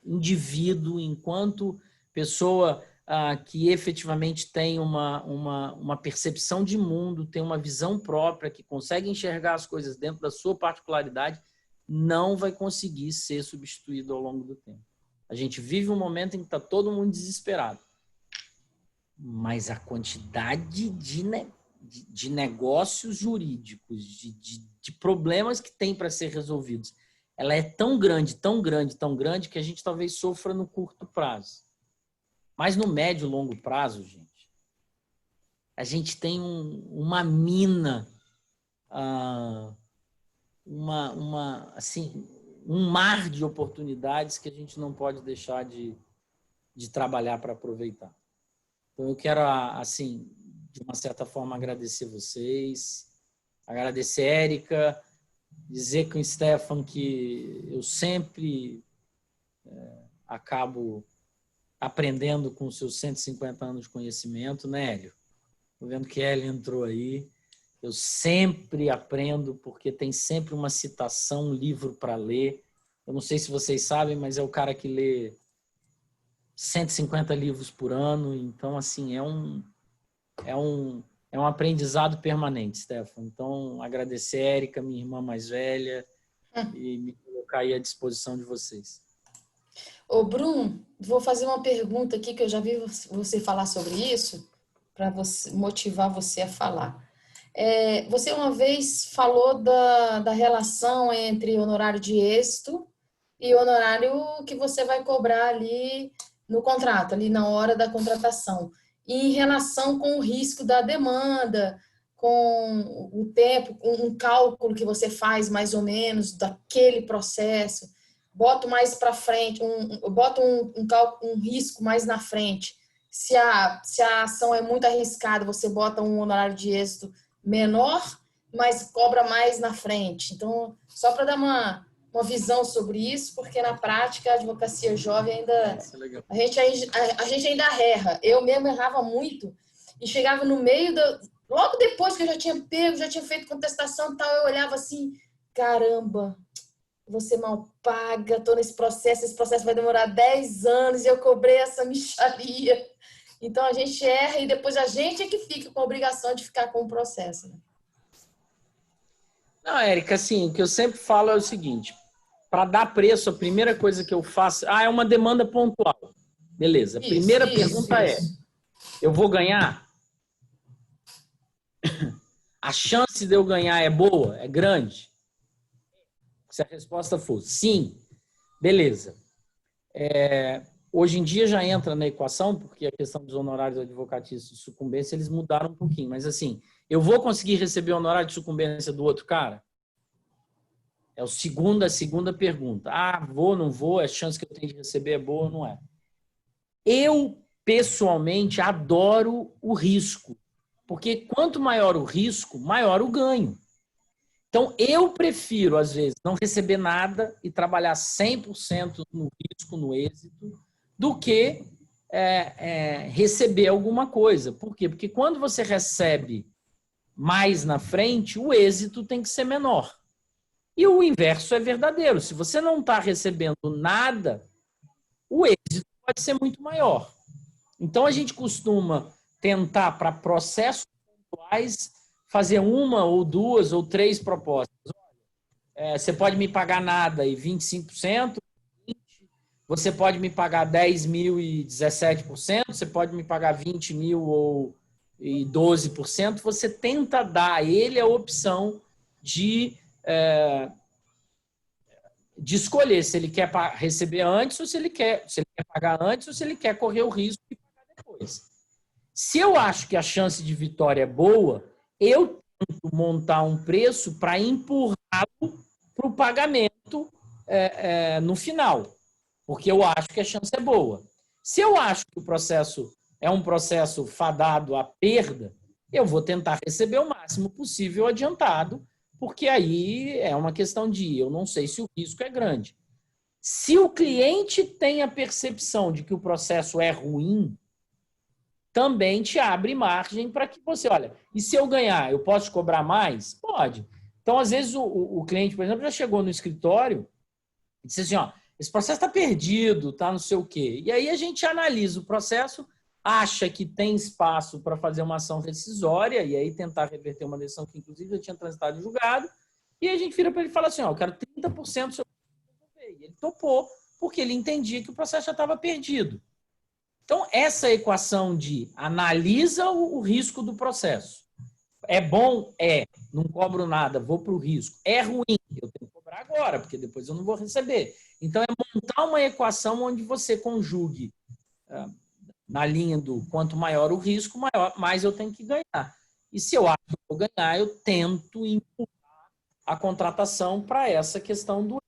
[SPEAKER 2] indivíduo, enquanto pessoa que efetivamente tem uma percepção de mundo, tem uma visão própria, que consegue enxergar as coisas dentro da sua particularidade, não vai conseguir ser substituído ao longo do tempo. A gente vive um momento em que está todo mundo desesperado. Mas a quantidade de negócios jurídicos, de problemas que tem para ser resolvidos, ela é tão grande, tão grande, tão grande, que a gente talvez sofra no curto prazo. Mas no médio e longo prazo, gente, a gente tem uma mina, assim, um mar de oportunidades que a gente não pode deixar de trabalhar para aproveitar. Então, eu quero, assim, de uma certa forma, agradecer vocês, agradecer a Érica, dizer com o Stefan que eu sempre acabo aprendendo com os seus 150 anos de conhecimento, né, Hélio? Estou vendo que Hélio entrou aí. Eu sempre aprendo, porque tem sempre uma citação, um livro para ler. Eu não sei se vocês sabem, mas é o cara que lê 150 livros por ano. Então, assim, é um aprendizado permanente, Stefan. Então, agradecer a Érica, minha irmã mais velha, e me colocar aí à disposição de vocês.
[SPEAKER 1] Ô, Bruno, vou fazer uma pergunta aqui, que eu já vi você falar sobre isso, para motivar você a falar. Você uma vez falou da relação entre honorário de êxito e honorário que você vai cobrar ali no contrato, ali na hora da contratação. E em relação com o risco da demanda, com o tempo, um cálculo que você faz mais ou menos daquele processo, boto mais para frente, boto um risco mais na frente. Se a ação é muito arriscada, você bota um honorário de êxito menor, mas cobra mais na frente. Então, só para dar uma visão sobre isso, porque na prática a advocacia jovem ainda a gente ainda erra. Eu mesmo errava muito e chegava no meio logo depois que eu já tinha pego, já tinha feito contestação e tal, eu olhava assim, caramba, você mal paga, estou nesse processo, esse processo vai demorar 10 anos e eu cobrei essa mixaria. Então, a gente erra e depois a gente é que fica com a obrigação de ficar com o processo. Né?
[SPEAKER 2] Não, Érica, assim, o que eu sempre falo é o seguinte, para dar preço, a primeira coisa que eu faço... é uma demanda pontual. Beleza. A primeira pergunta é, eu vou ganhar? A chance de eu ganhar é boa? É grande? Se a resposta for sim, beleza. Hoje em dia já entra na equação, porque a questão dos honorários advocatícios de sucumbência, eles mudaram um pouquinho. Mas assim, eu vou conseguir receber o honorário de sucumbência do outro cara? É a segunda pergunta. Vou, não vou? A chance que eu tenho de receber é boa ou não é? Eu, pessoalmente, adoro o risco. Porque quanto maior o risco, maior o ganho. Então, eu prefiro, às vezes, não receber nada e trabalhar 100% no risco, no êxito, do que receber alguma coisa. Por quê? Porque quando você recebe mais na frente, o êxito tem que ser menor. E o inverso é verdadeiro. Se você não está recebendo nada, o êxito pode ser muito maior. Então, a gente costuma tentar, para processos pontuais, fazer uma ou duas ou três propostas. Você pode me pagar nada e 25%, você pode me pagar 10 mil e 17%, você pode me pagar 20 mil e 12%. Você tenta dar a ele a opção de escolher se ele quer receber antes ou se ele quer pagar antes ou se ele quer correr o risco de pagar depois. Se eu acho que a chance de vitória é boa, eu tento montar um preço para empurrá-lo para o pagamento no final, porque eu acho que a chance é boa. Se eu acho que o processo é um processo fadado à perda, eu vou tentar receber o máximo possível adiantado, porque aí é uma questão de eu não sei se o risco é grande. Se o cliente tem a percepção de que o processo é ruim, também te abre margem para que você, olha, e se eu ganhar, eu posso te cobrar mais? Pode. Então, às vezes, o cliente, por exemplo, já chegou no escritório e disse assim, ó, esse processo está perdido, tá não sei o quê. E aí a gente analisa o processo, acha que tem espaço para fazer uma ação rescisória e aí tentar reverter uma decisão que, inclusive, já tinha transitado em julgado. E aí a gente vira para ele e fala assim, ó, eu quero 30% do seu... E ele topou, porque ele entendia que o processo já estava perdido. Então, essa equação de analisa o risco do processo. É bom? É. Não cobro nada, vou para o risco. É ruim? Eu tenho que cobrar agora, porque depois eu não vou receber. Então, é montar uma equação onde você conjugue na linha do quanto maior o risco, mais eu tenho que ganhar. E se eu acho que eu vou ganhar, eu tento empurrar a contratação para essa questão do...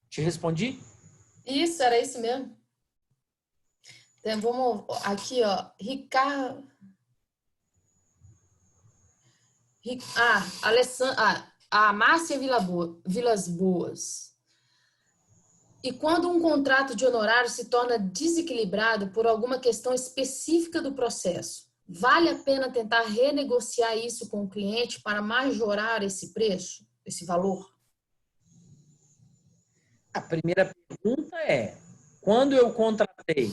[SPEAKER 2] Te respondi?
[SPEAKER 1] Isso, era isso mesmo. Então, vamos aqui, ó. Ricardo. A Márcia Vilas Boas. E quando um contrato de honorário se torna desequilibrado por alguma questão específica do processo, vale a pena tentar renegociar isso com o cliente para majorar esse preço, esse valor?
[SPEAKER 2] A primeira pergunta é, quando eu contratei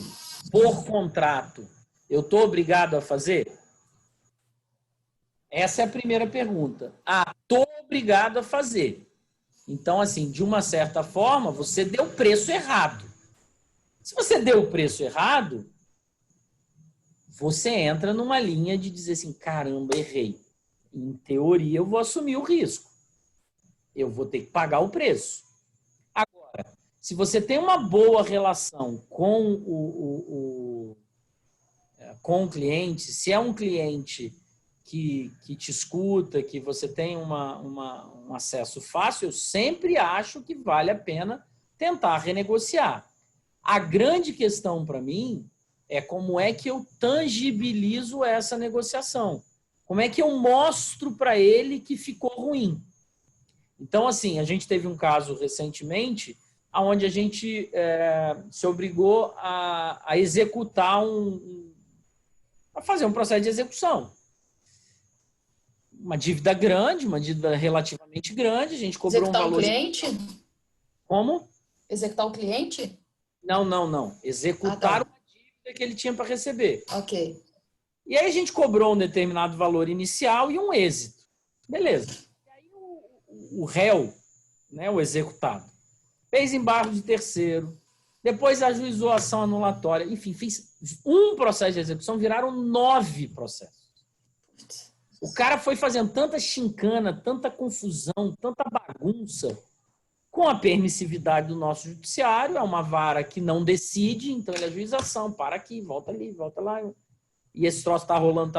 [SPEAKER 2] por contrato, eu estou obrigado a fazer? Essa é a primeira pergunta. Estou obrigado a fazer. Então, assim, de uma certa forma, você deu o preço errado. Se você deu o preço errado, você entra numa linha de dizer assim, caramba, errei. Em teoria, eu vou assumir o risco. Eu vou ter que pagar o preço. Agora, se você tem uma boa relação com o cliente, se é um cliente que te escuta, que você tem um acesso fácil, eu sempre acho que vale a pena tentar renegociar. A grande questão para mim é como é que eu tangibilizo essa negociação. Como é que eu mostro para ele que ficou ruim. Então, assim, a gente teve um caso recentemente onde a gente se obrigou a executar a fazer um processo de execução. Uma dívida grande, uma dívida relativamente grande, a gente cobrou
[SPEAKER 1] Executar
[SPEAKER 2] um valor...
[SPEAKER 1] Executar o cliente?
[SPEAKER 2] Como?
[SPEAKER 1] Executar o cliente?
[SPEAKER 2] Não. Executar uma dívida que ele tinha para receber.
[SPEAKER 1] Ok.
[SPEAKER 2] E aí a gente cobrou um determinado valor inicial e um êxito. Beleza. E aí o réu, né, o executado, fez embargo de terceiro, depois ajuizou a ação anulatória, enfim, fez um processo de execução, viraram 9 processos. O cara foi fazendo tanta chincana, tanta confusão, tanta bagunça, com a permissividade do nosso judiciário, é uma vara que não decide, então ele ajuiza a ação, para aqui, volta ali, volta lá. E esse troço está rolando,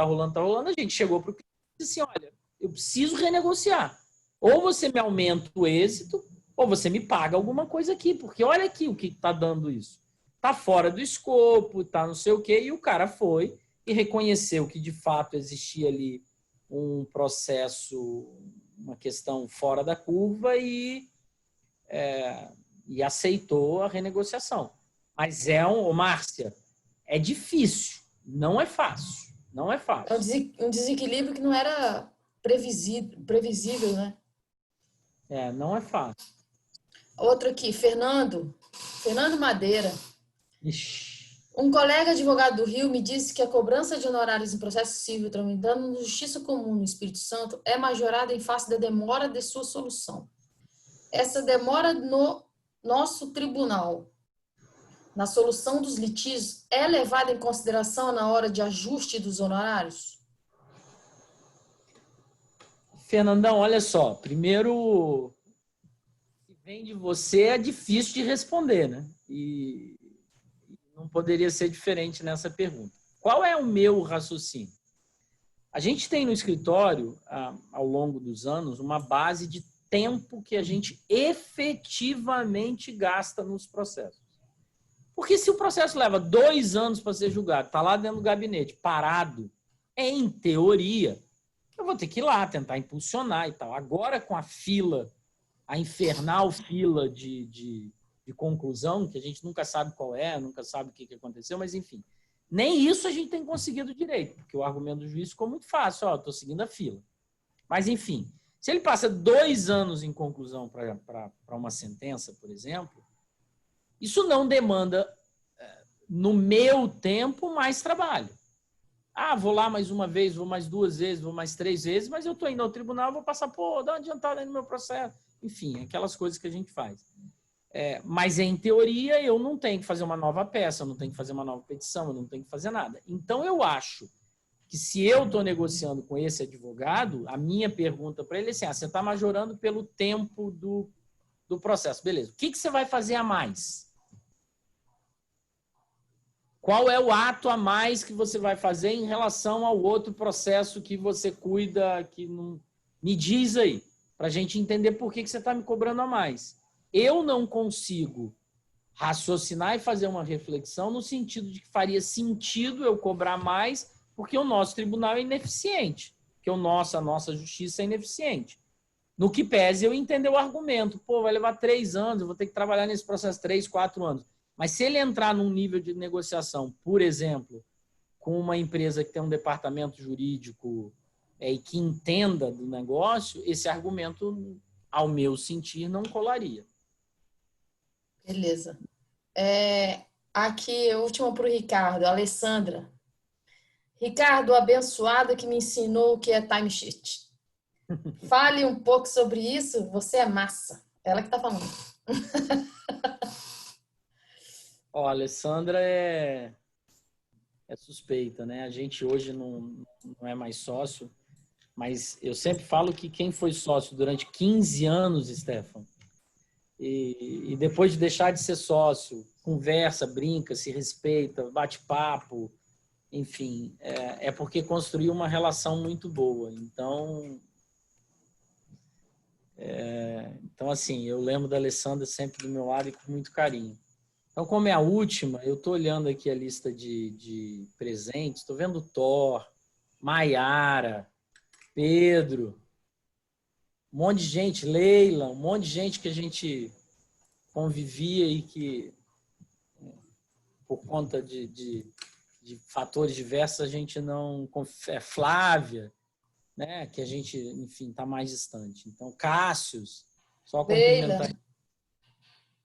[SPEAKER 2] a gente chegou para o cliente e disse assim, olha, eu preciso renegociar. Ou você me aumenta o êxito, ou você me paga alguma coisa aqui, porque olha aqui o que está dando isso. Está fora do escopo, está não sei o quê, e o cara foi e reconheceu que de fato existia ali um processo, uma questão fora da curva e aceitou a renegociação. Mas Márcia, é difícil, não é fácil. Não é fácil.
[SPEAKER 1] É um desequilíbrio que não era previsível, né?
[SPEAKER 2] Não é fácil.
[SPEAKER 1] Outro aqui, Fernando Madeira.
[SPEAKER 2] Ixi.
[SPEAKER 1] Um colega advogado do Rio me disse que a cobrança de honorários em processo civil tramitando no Justiça Comum no Espírito Santo é majorada em face da demora de sua solução. Essa demora no nosso tribunal, na solução dos litígios, é levada em consideração na hora de ajuste dos honorários?
[SPEAKER 2] Fernandão, olha só. Primeiro, que vem de você é difícil de responder, né? E não poderia ser diferente nessa pergunta. Qual é o meu raciocínio? A gente tem no escritório, ao longo dos anos, uma base de tempo que a gente efetivamente gasta nos processos. Porque se o processo leva 2 anos para ser julgado, está lá dentro do gabinete, parado, em teoria, eu vou ter que ir lá tentar impulsionar e tal. Agora, com a infernal fila de de conclusão, que a gente nunca sabe qual é, nunca sabe o que aconteceu, mas enfim. Nem isso a gente tem conseguido direito, porque o argumento do juiz ficou muito fácil, estou seguindo a fila. Mas, enfim, se ele passa 2 anos em conclusão para uma sentença, por exemplo, isso não demanda, no meu tempo, mais trabalho. Vou lá mais uma vez, vou mais 2 vezes, vou mais 3 vezes, mas eu estou indo ao tribunal, vou passar, dá uma adiantada aí no meu processo. Enfim, aquelas coisas que a gente faz. Mas, em teoria, eu não tenho que fazer uma nova peça, eu não tenho que fazer uma nova petição, eu não tenho que fazer nada. Então, eu acho que se eu estou negociando com esse advogado, a minha pergunta para ele é assim, você está majorando pelo tempo do processo. Beleza, o que você vai fazer a mais? Qual é o ato a mais que você vai fazer em relação ao outro processo que você cuida, que não... Me diz aí, para a gente entender por que você está me cobrando a mais. Eu não consigo raciocinar e fazer uma reflexão no sentido de que faria sentido eu cobrar mais porque o nosso tribunal é ineficiente, porque a nossa justiça é ineficiente. No que pese eu entender o argumento, vai levar 3 anos, eu vou ter que trabalhar nesse processo 3, 4 anos. Mas se ele entrar num nível de negociação, por exemplo, com uma empresa que tem um departamento jurídico e que entenda do negócio, esse argumento, ao meu sentir, não colaria.
[SPEAKER 1] Beleza. Aqui, última para o Ricardo, a Alessandra. Ricardo, abençoada que me ensinou o que é timesheet. Fale um pouco sobre isso, você é massa. Ela que está falando.
[SPEAKER 2] A Alessandra é suspeita, né? A gente hoje não é mais sócio, mas eu sempre falo que quem foi sócio durante 15 anos, Stefan, e depois de deixar de ser sócio, conversa, brinca, se respeita, bate papo, enfim, é porque construiu uma relação muito boa. Então, assim, eu lembro da Alessandra sempre do meu lado e com muito carinho. Então, como é a última, eu estou olhando aqui a lista de presentes, estou vendo Thor, Maiara, Pedro, um monte de gente, Leila, um monte de gente que a gente convivia e que, por conta de fatores diversos, a gente não... Flávia, né, que a gente, enfim, está mais distante. Então, Cássius, só cumprimentar.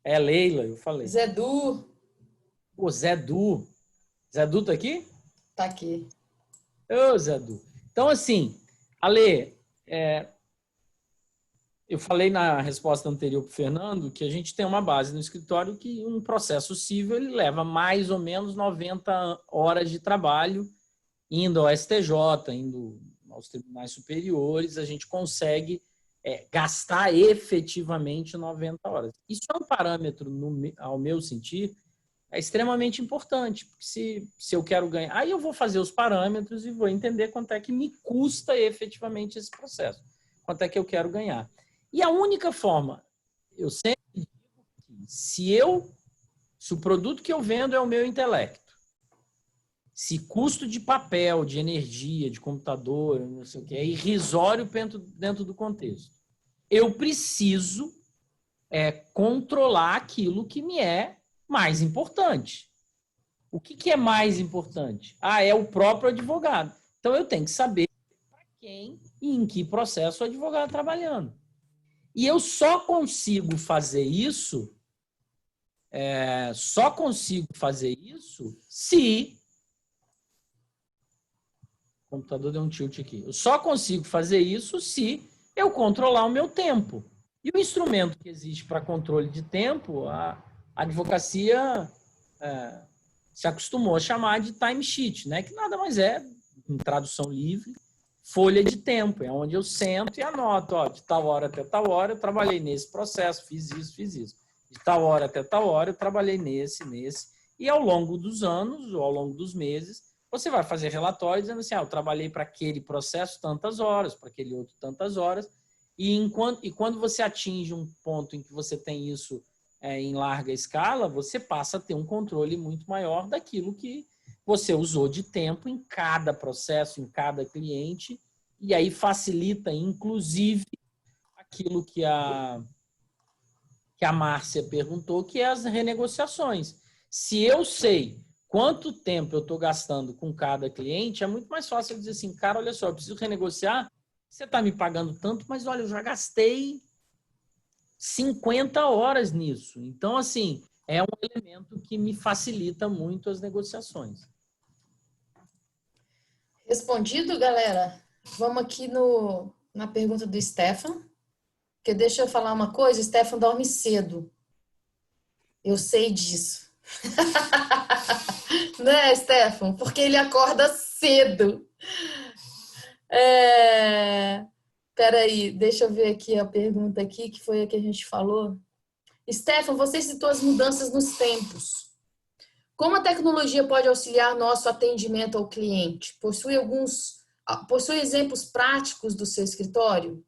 [SPEAKER 2] Leila, eu falei.
[SPEAKER 1] Zé Du.
[SPEAKER 2] Zé Du. Zé Du tá aqui?
[SPEAKER 1] Tá aqui.
[SPEAKER 2] Zé Du. Então, assim, Ale, eu falei na resposta anterior para o Fernando que a gente tem uma base no escritório que um processo civil ele leva mais ou menos 90 horas de trabalho, indo ao STJ, indo aos tribunais superiores, a gente consegue gastar efetivamente 90 horas. Isso é um parâmetro, ao meu sentir, extremamente importante, porque se eu quero ganhar, aí eu vou fazer os parâmetros e vou entender quanto é que me custa efetivamente esse processo, quanto é que eu quero ganhar. E a única forma, eu sempre digo que se o produto que eu vendo é o meu intelecto, se custo de papel, de energia, de computador, não sei o que, é irrisório dentro do contexto, eu preciso controlar aquilo que me é mais importante. O que é mais importante? É o próprio advogado. Então, eu tenho que saber para quem e em que processo o advogado está trabalhando. E eu só consigo fazer isso se... O computador deu um tilt aqui. Eu só consigo fazer isso se eu controlar o meu tempo. E o instrumento que existe para controle de tempo, a advocacia se acostumou a chamar de timesheet, né? Que nada mais é, em tradução livre, folha de tempo. É onde eu sento e anoto, de tal hora até tal hora eu trabalhei nesse processo, fiz isso. De tal hora até tal hora eu trabalhei nesse. E ao longo dos anos, ou ao longo dos meses, você vai fazer relatório dizendo assim, eu trabalhei para aquele processo tantas horas, para aquele outro tantas horas. E quando você atinge um ponto em que você tem isso em larga escala, você passa a ter um controle muito maior daquilo que você usou de tempo em cada processo, em cada cliente, e aí facilita, inclusive, aquilo que a que a Márcia perguntou, que é as renegociações. Se eu sei quanto tempo eu estou gastando com cada cliente, é muito mais fácil eu dizer assim, cara, olha só, eu preciso renegociar, você está me pagando tanto, mas olha, eu já gastei 50 horas nisso. Então, assim, é um elemento que me facilita muito as negociações.
[SPEAKER 1] Respondido, galera? Vamos aqui na pergunta do Stefan. Porque deixa eu falar uma coisa, o Stefan dorme cedo. Eu sei disso. Né, Stefan? Porque ele acorda cedo. Peraí, deixa eu ver aqui a pergunta aqui, que foi a que a gente falou. Stefan, você citou as mudanças nos tempos. Como a tecnologia pode auxiliar nosso atendimento ao cliente? Possui exemplos práticos do seu escritório?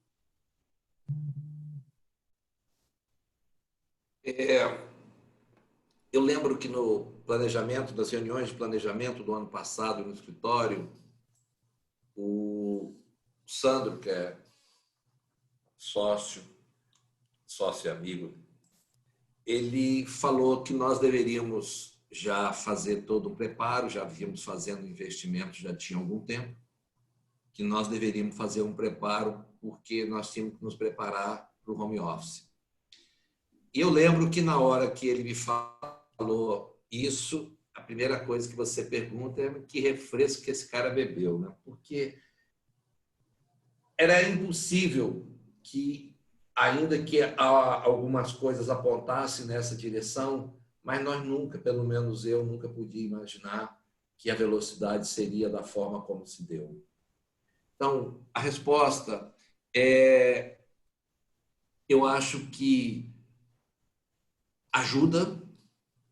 [SPEAKER 3] Eu lembro que no planejamento, das reuniões de planejamento do ano passado no escritório, o Sandro, que é sócio e amigo, ele falou que nós deveríamos já fazer todo o preparo, já havíamos fazendo investimento, já tinha algum tempo, que nós deveríamos fazer um preparo porque nós tínhamos que nos preparar para o home office. E eu lembro que na hora que ele me falou isso, a primeira coisa que você pergunta é que refresco que esse cara bebeu, né? Porque era impossível que, ainda que algumas coisas apontassem nessa direção, mas nós nunca, pelo menos eu, nunca podia imaginar que a velocidade seria da forma como se deu. Então, a resposta é, eu acho que ajuda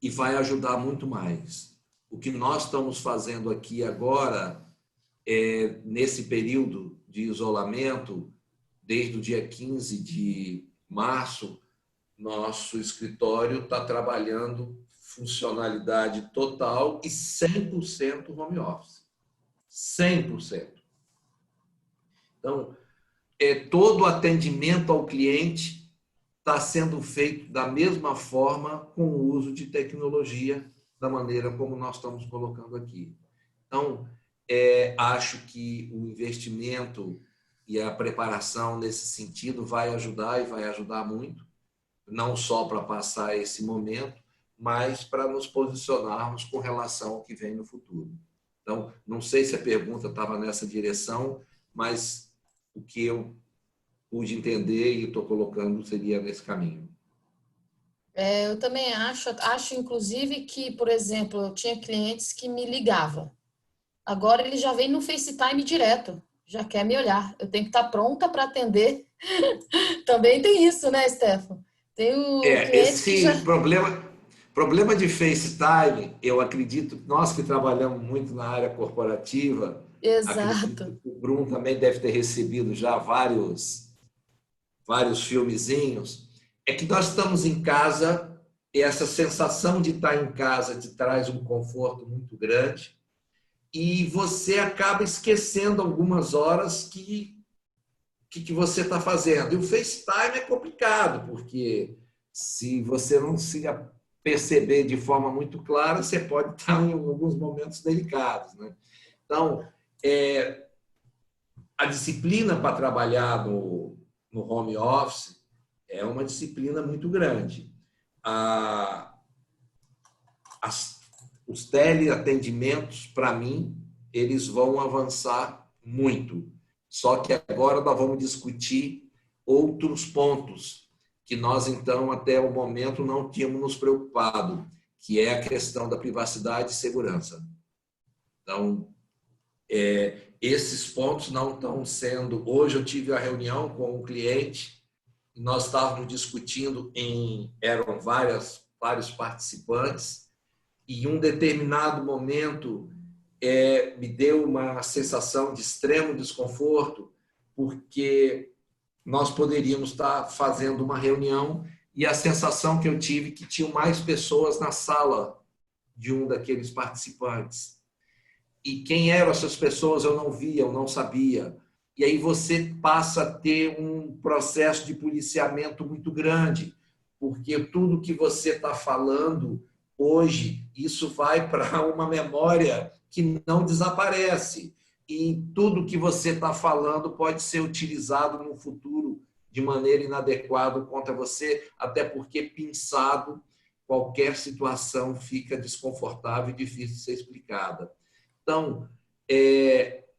[SPEAKER 3] e vai ajudar muito mais. O que nós estamos fazendo aqui agora, nesse período de isolamento, desde o dia 15 de março, nosso escritório está trabalhando funcionalidade total e 100% home office. 100%. Então, todo o atendimento ao cliente está sendo feito da mesma forma com o uso de tecnologia, da maneira como nós estamos colocando aqui. Então, acho que o investimento e a preparação nesse sentido vai ajudar e vai ajudar muito, não só para passar esse momento, mas para nos posicionarmos com relação ao que vem no futuro. Então, não sei se a pergunta estava nessa direção, mas o que eu pude entender e estou colocando seria nesse caminho.
[SPEAKER 1] Eu também acho inclusive que, por exemplo, eu tinha clientes que me ligavam. Agora ele já vem no FaceTime direto, já quer me olhar. Eu tenho que estar pronta para atender. Também tem isso, né, Stefan? Tem o cliente
[SPEAKER 3] esse
[SPEAKER 1] que já...
[SPEAKER 3] problema de FaceTime, eu acredito, nós que trabalhamos muito na área corporativa,
[SPEAKER 1] Exato.
[SPEAKER 3] acredito que o Bruno também deve ter recebido já vários filmezinhos, é que nós estamos em casa e essa sensação de estar em casa te traz um conforto muito grande e você acaba esquecendo algumas horas que você está fazendo. E o FaceTime é complicado, porque se você não se perceber de forma muito clara, você pode estar em alguns momentos delicados, né? Então, a disciplina para trabalhar no home office é uma disciplina muito grande. Os teleatendimentos, para mim, eles vão avançar muito. Só que agora nós vamos discutir outros pontos que nós, então, até o momento, não tínhamos nos preocupado, que é a questão da privacidade e segurança. Então, esses pontos não estão sendo... Hoje eu tive a reunião com um cliente e nós estávamos discutindo eram vários participantes e em um determinado momento me deu uma sensação de extremo desconforto porque nós poderíamos estar fazendo uma reunião e a sensação que eu tive que tinham mais pessoas na sala de um daqueles participantes. E quem eram essas pessoas eu não via, eu não sabia. E aí você passa a ter um processo de policiamento muito grande, porque tudo que você está falando hoje, isso vai para uma memória que não desaparece. E tudo que você está falando pode ser utilizado no futuro de maneira inadequada contra você, até porque, pensado, qualquer situação fica desconfortável e difícil de ser explicada. Então,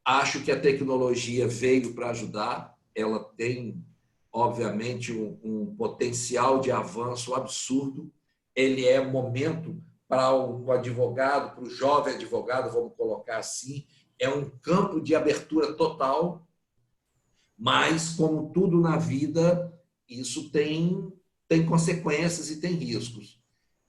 [SPEAKER 3] acho que a tecnologia veio para ajudar, ela tem, obviamente, um potencial de avanço absurdo, ele é momento para o advogado, para o jovem advogado, vamos colocar assim, é um campo de abertura total, mas, como tudo na vida, isso tem consequências e tem riscos.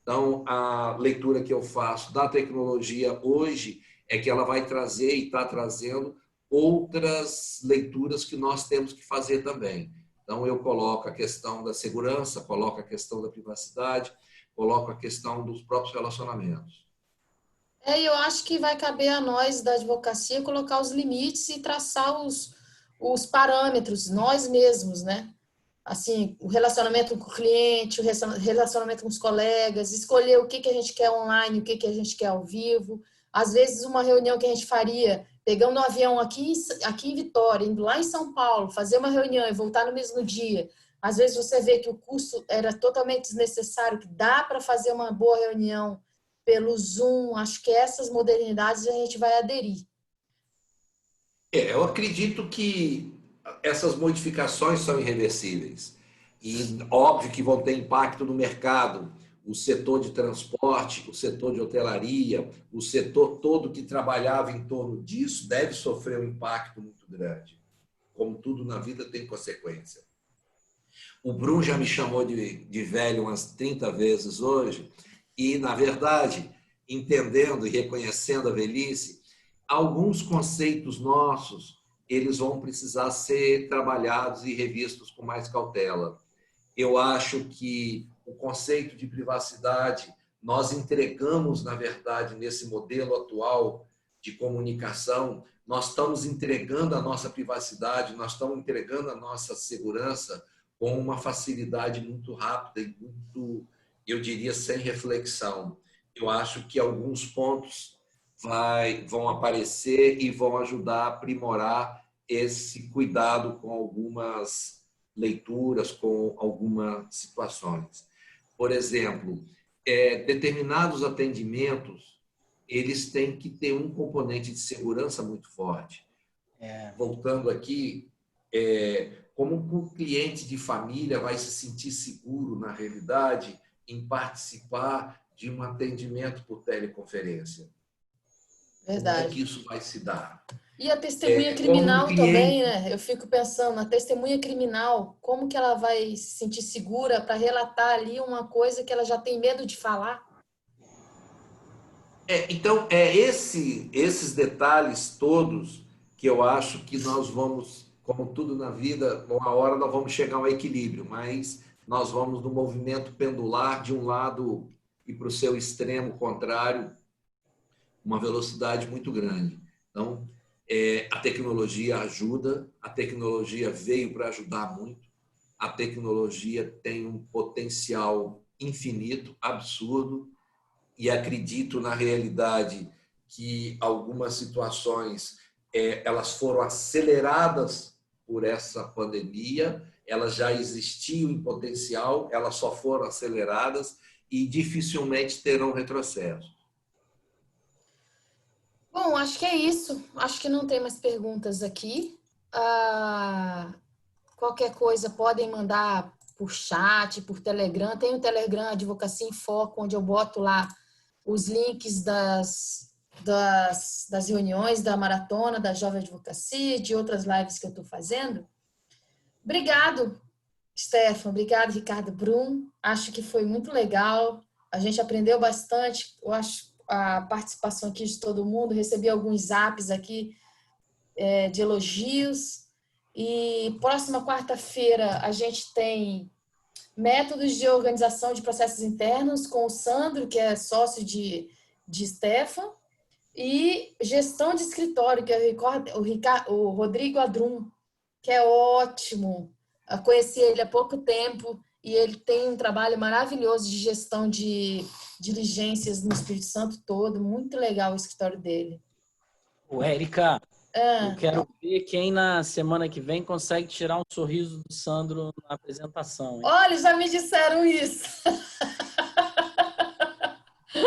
[SPEAKER 3] Então, a leitura que eu faço da tecnologia hoje é que ela vai trazer e está trazendo outras leituras que nós temos que fazer também. Então, eu coloco a questão da segurança, coloco a questão da privacidade, coloco a questão dos próprios relacionamentos.
[SPEAKER 1] Eu acho que vai caber a nós da advocacia colocar os limites e traçar os parâmetros, nós mesmos, né? Assim, o relacionamento com o cliente, o relacionamento com os colegas, escolher o que a gente quer online, o que a gente quer ao vivo. Às vezes, uma reunião que a gente faria, pegando um avião aqui em Vitória, indo lá em São Paulo, fazer uma reunião e voltar no mesmo dia. Às vezes, você vê que o custo era totalmente desnecessário, que dá para fazer uma boa reunião pelo Zoom. Acho que essas modernidades a gente vai aderir.
[SPEAKER 3] Eu acredito que essas modificações são irreversíveis e óbvio que vão ter impacto no mercado, o setor de transporte, o setor de hotelaria, o setor todo que trabalhava em torno disso deve sofrer um impacto muito grande. Como tudo na vida tem consequência. O Brum já me chamou de velho umas 30 vezes hoje e, na verdade, entendendo e reconhecendo a velhice, alguns conceitos nossos, eles vão precisar ser trabalhados e revistos com mais cautela. Eu acho que o conceito de privacidade, nós entregamos, na verdade, nesse modelo atual de comunicação, nós estamos entregando a nossa privacidade, nós estamos entregando a nossa segurança com uma facilidade muito rápida e muito, eu diria, sem reflexão. Eu acho que alguns pontos vão aparecer e vão ajudar a aprimorar esse cuidado com algumas leituras, com algumas situações. Por exemplo, determinados atendimentos, eles têm que ter um componente de segurança muito forte. Voltando aqui, como um cliente de família vai se sentir seguro, na realidade, em participar de um atendimento por teleconferência?
[SPEAKER 1] Verdade.
[SPEAKER 3] Como é que isso vai se dar?
[SPEAKER 1] E a testemunha criminal também, né? Eu fico pensando, a testemunha criminal, como que ela vai se sentir segura para relatar ali uma coisa que ela já tem medo de falar?
[SPEAKER 3] Então, esses detalhes todos que eu acho que nós vamos, como tudo na vida, uma hora nós vamos chegar a um equilíbrio, mas nós vamos no movimento pendular de um lado e para o seu extremo contrário, uma velocidade muito grande. Então, a tecnologia ajuda, a tecnologia veio para ajudar muito, a tecnologia tem um potencial infinito, absurdo, e acredito na realidade que algumas situações elas foram aceleradas por essa pandemia, elas já existiam em potencial, elas só foram aceleradas e dificilmente terão retrocesso.
[SPEAKER 1] Bom, acho que é isso. Acho que não tem mais perguntas aqui. Qualquer coisa podem mandar por chat, por Telegram. Tem o Telegram Advocacia em Foco, onde eu boto lá os links das reuniões, da maratona, da Jovem Advocacia, de outras lives que eu estou fazendo. Obrigado, Stefan. Obrigado, Ricardo Brum. Acho que foi muito legal. A gente aprendeu bastante. Eu acho a participação aqui de todo mundo. Recebi alguns zaps aqui de elogios. E próxima quarta-feira a gente tem métodos de organização de processos internos com o Sandro, que é sócio de Stefan, e gestão de escritório, que é o Rodrigo Adrum, que é ótimo. Eu conheci ele há pouco tempo e ele tem um trabalho maravilhoso de gestão de diligências no Espírito Santo todo. Muito legal o escritório dele.
[SPEAKER 2] Ô, Érica, eu
[SPEAKER 1] Ah,
[SPEAKER 2] quero ver quem na semana que vem consegue tirar um sorriso do Sandro na apresentação, hein?
[SPEAKER 1] olha, já me disseram isso.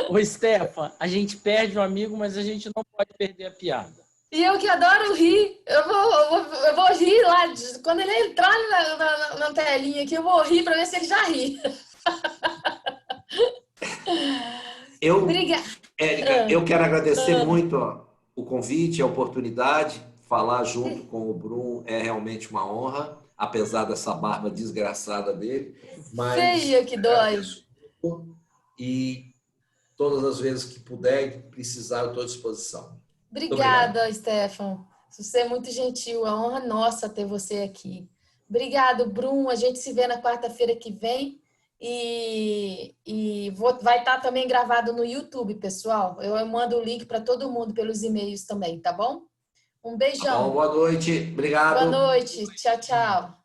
[SPEAKER 2] Ô, Stefan, a gente perde um amigo, mas a gente não pode perder a piada.
[SPEAKER 1] E eu que adoro rir. Eu vou rir lá. Quando ele entrar na telinha aqui, eu vou rir para ver se ele já ri. Obrigada.
[SPEAKER 3] Érica, eu quero agradecer muito o convite, a oportunidade. Falar junto com o Brum é realmente uma honra, apesar dessa barba desgraçada dele. Mas
[SPEAKER 1] Feia que dói.
[SPEAKER 3] E todas as vezes que puder e precisar, eu estou à disposição.
[SPEAKER 1] Obrigada, Stefan. Você é muito gentil. A honra nossa ter você aqui. Obrigado, Brum. A gente se vê na quarta-feira que vem. Vai estar também gravado no YouTube, pessoal. Eu mando o link para todo mundo pelos e-mails também, tá bom? Um beijão.
[SPEAKER 3] Tá bom, boa noite. Obrigado.
[SPEAKER 1] Boa noite. Tchau, tchau.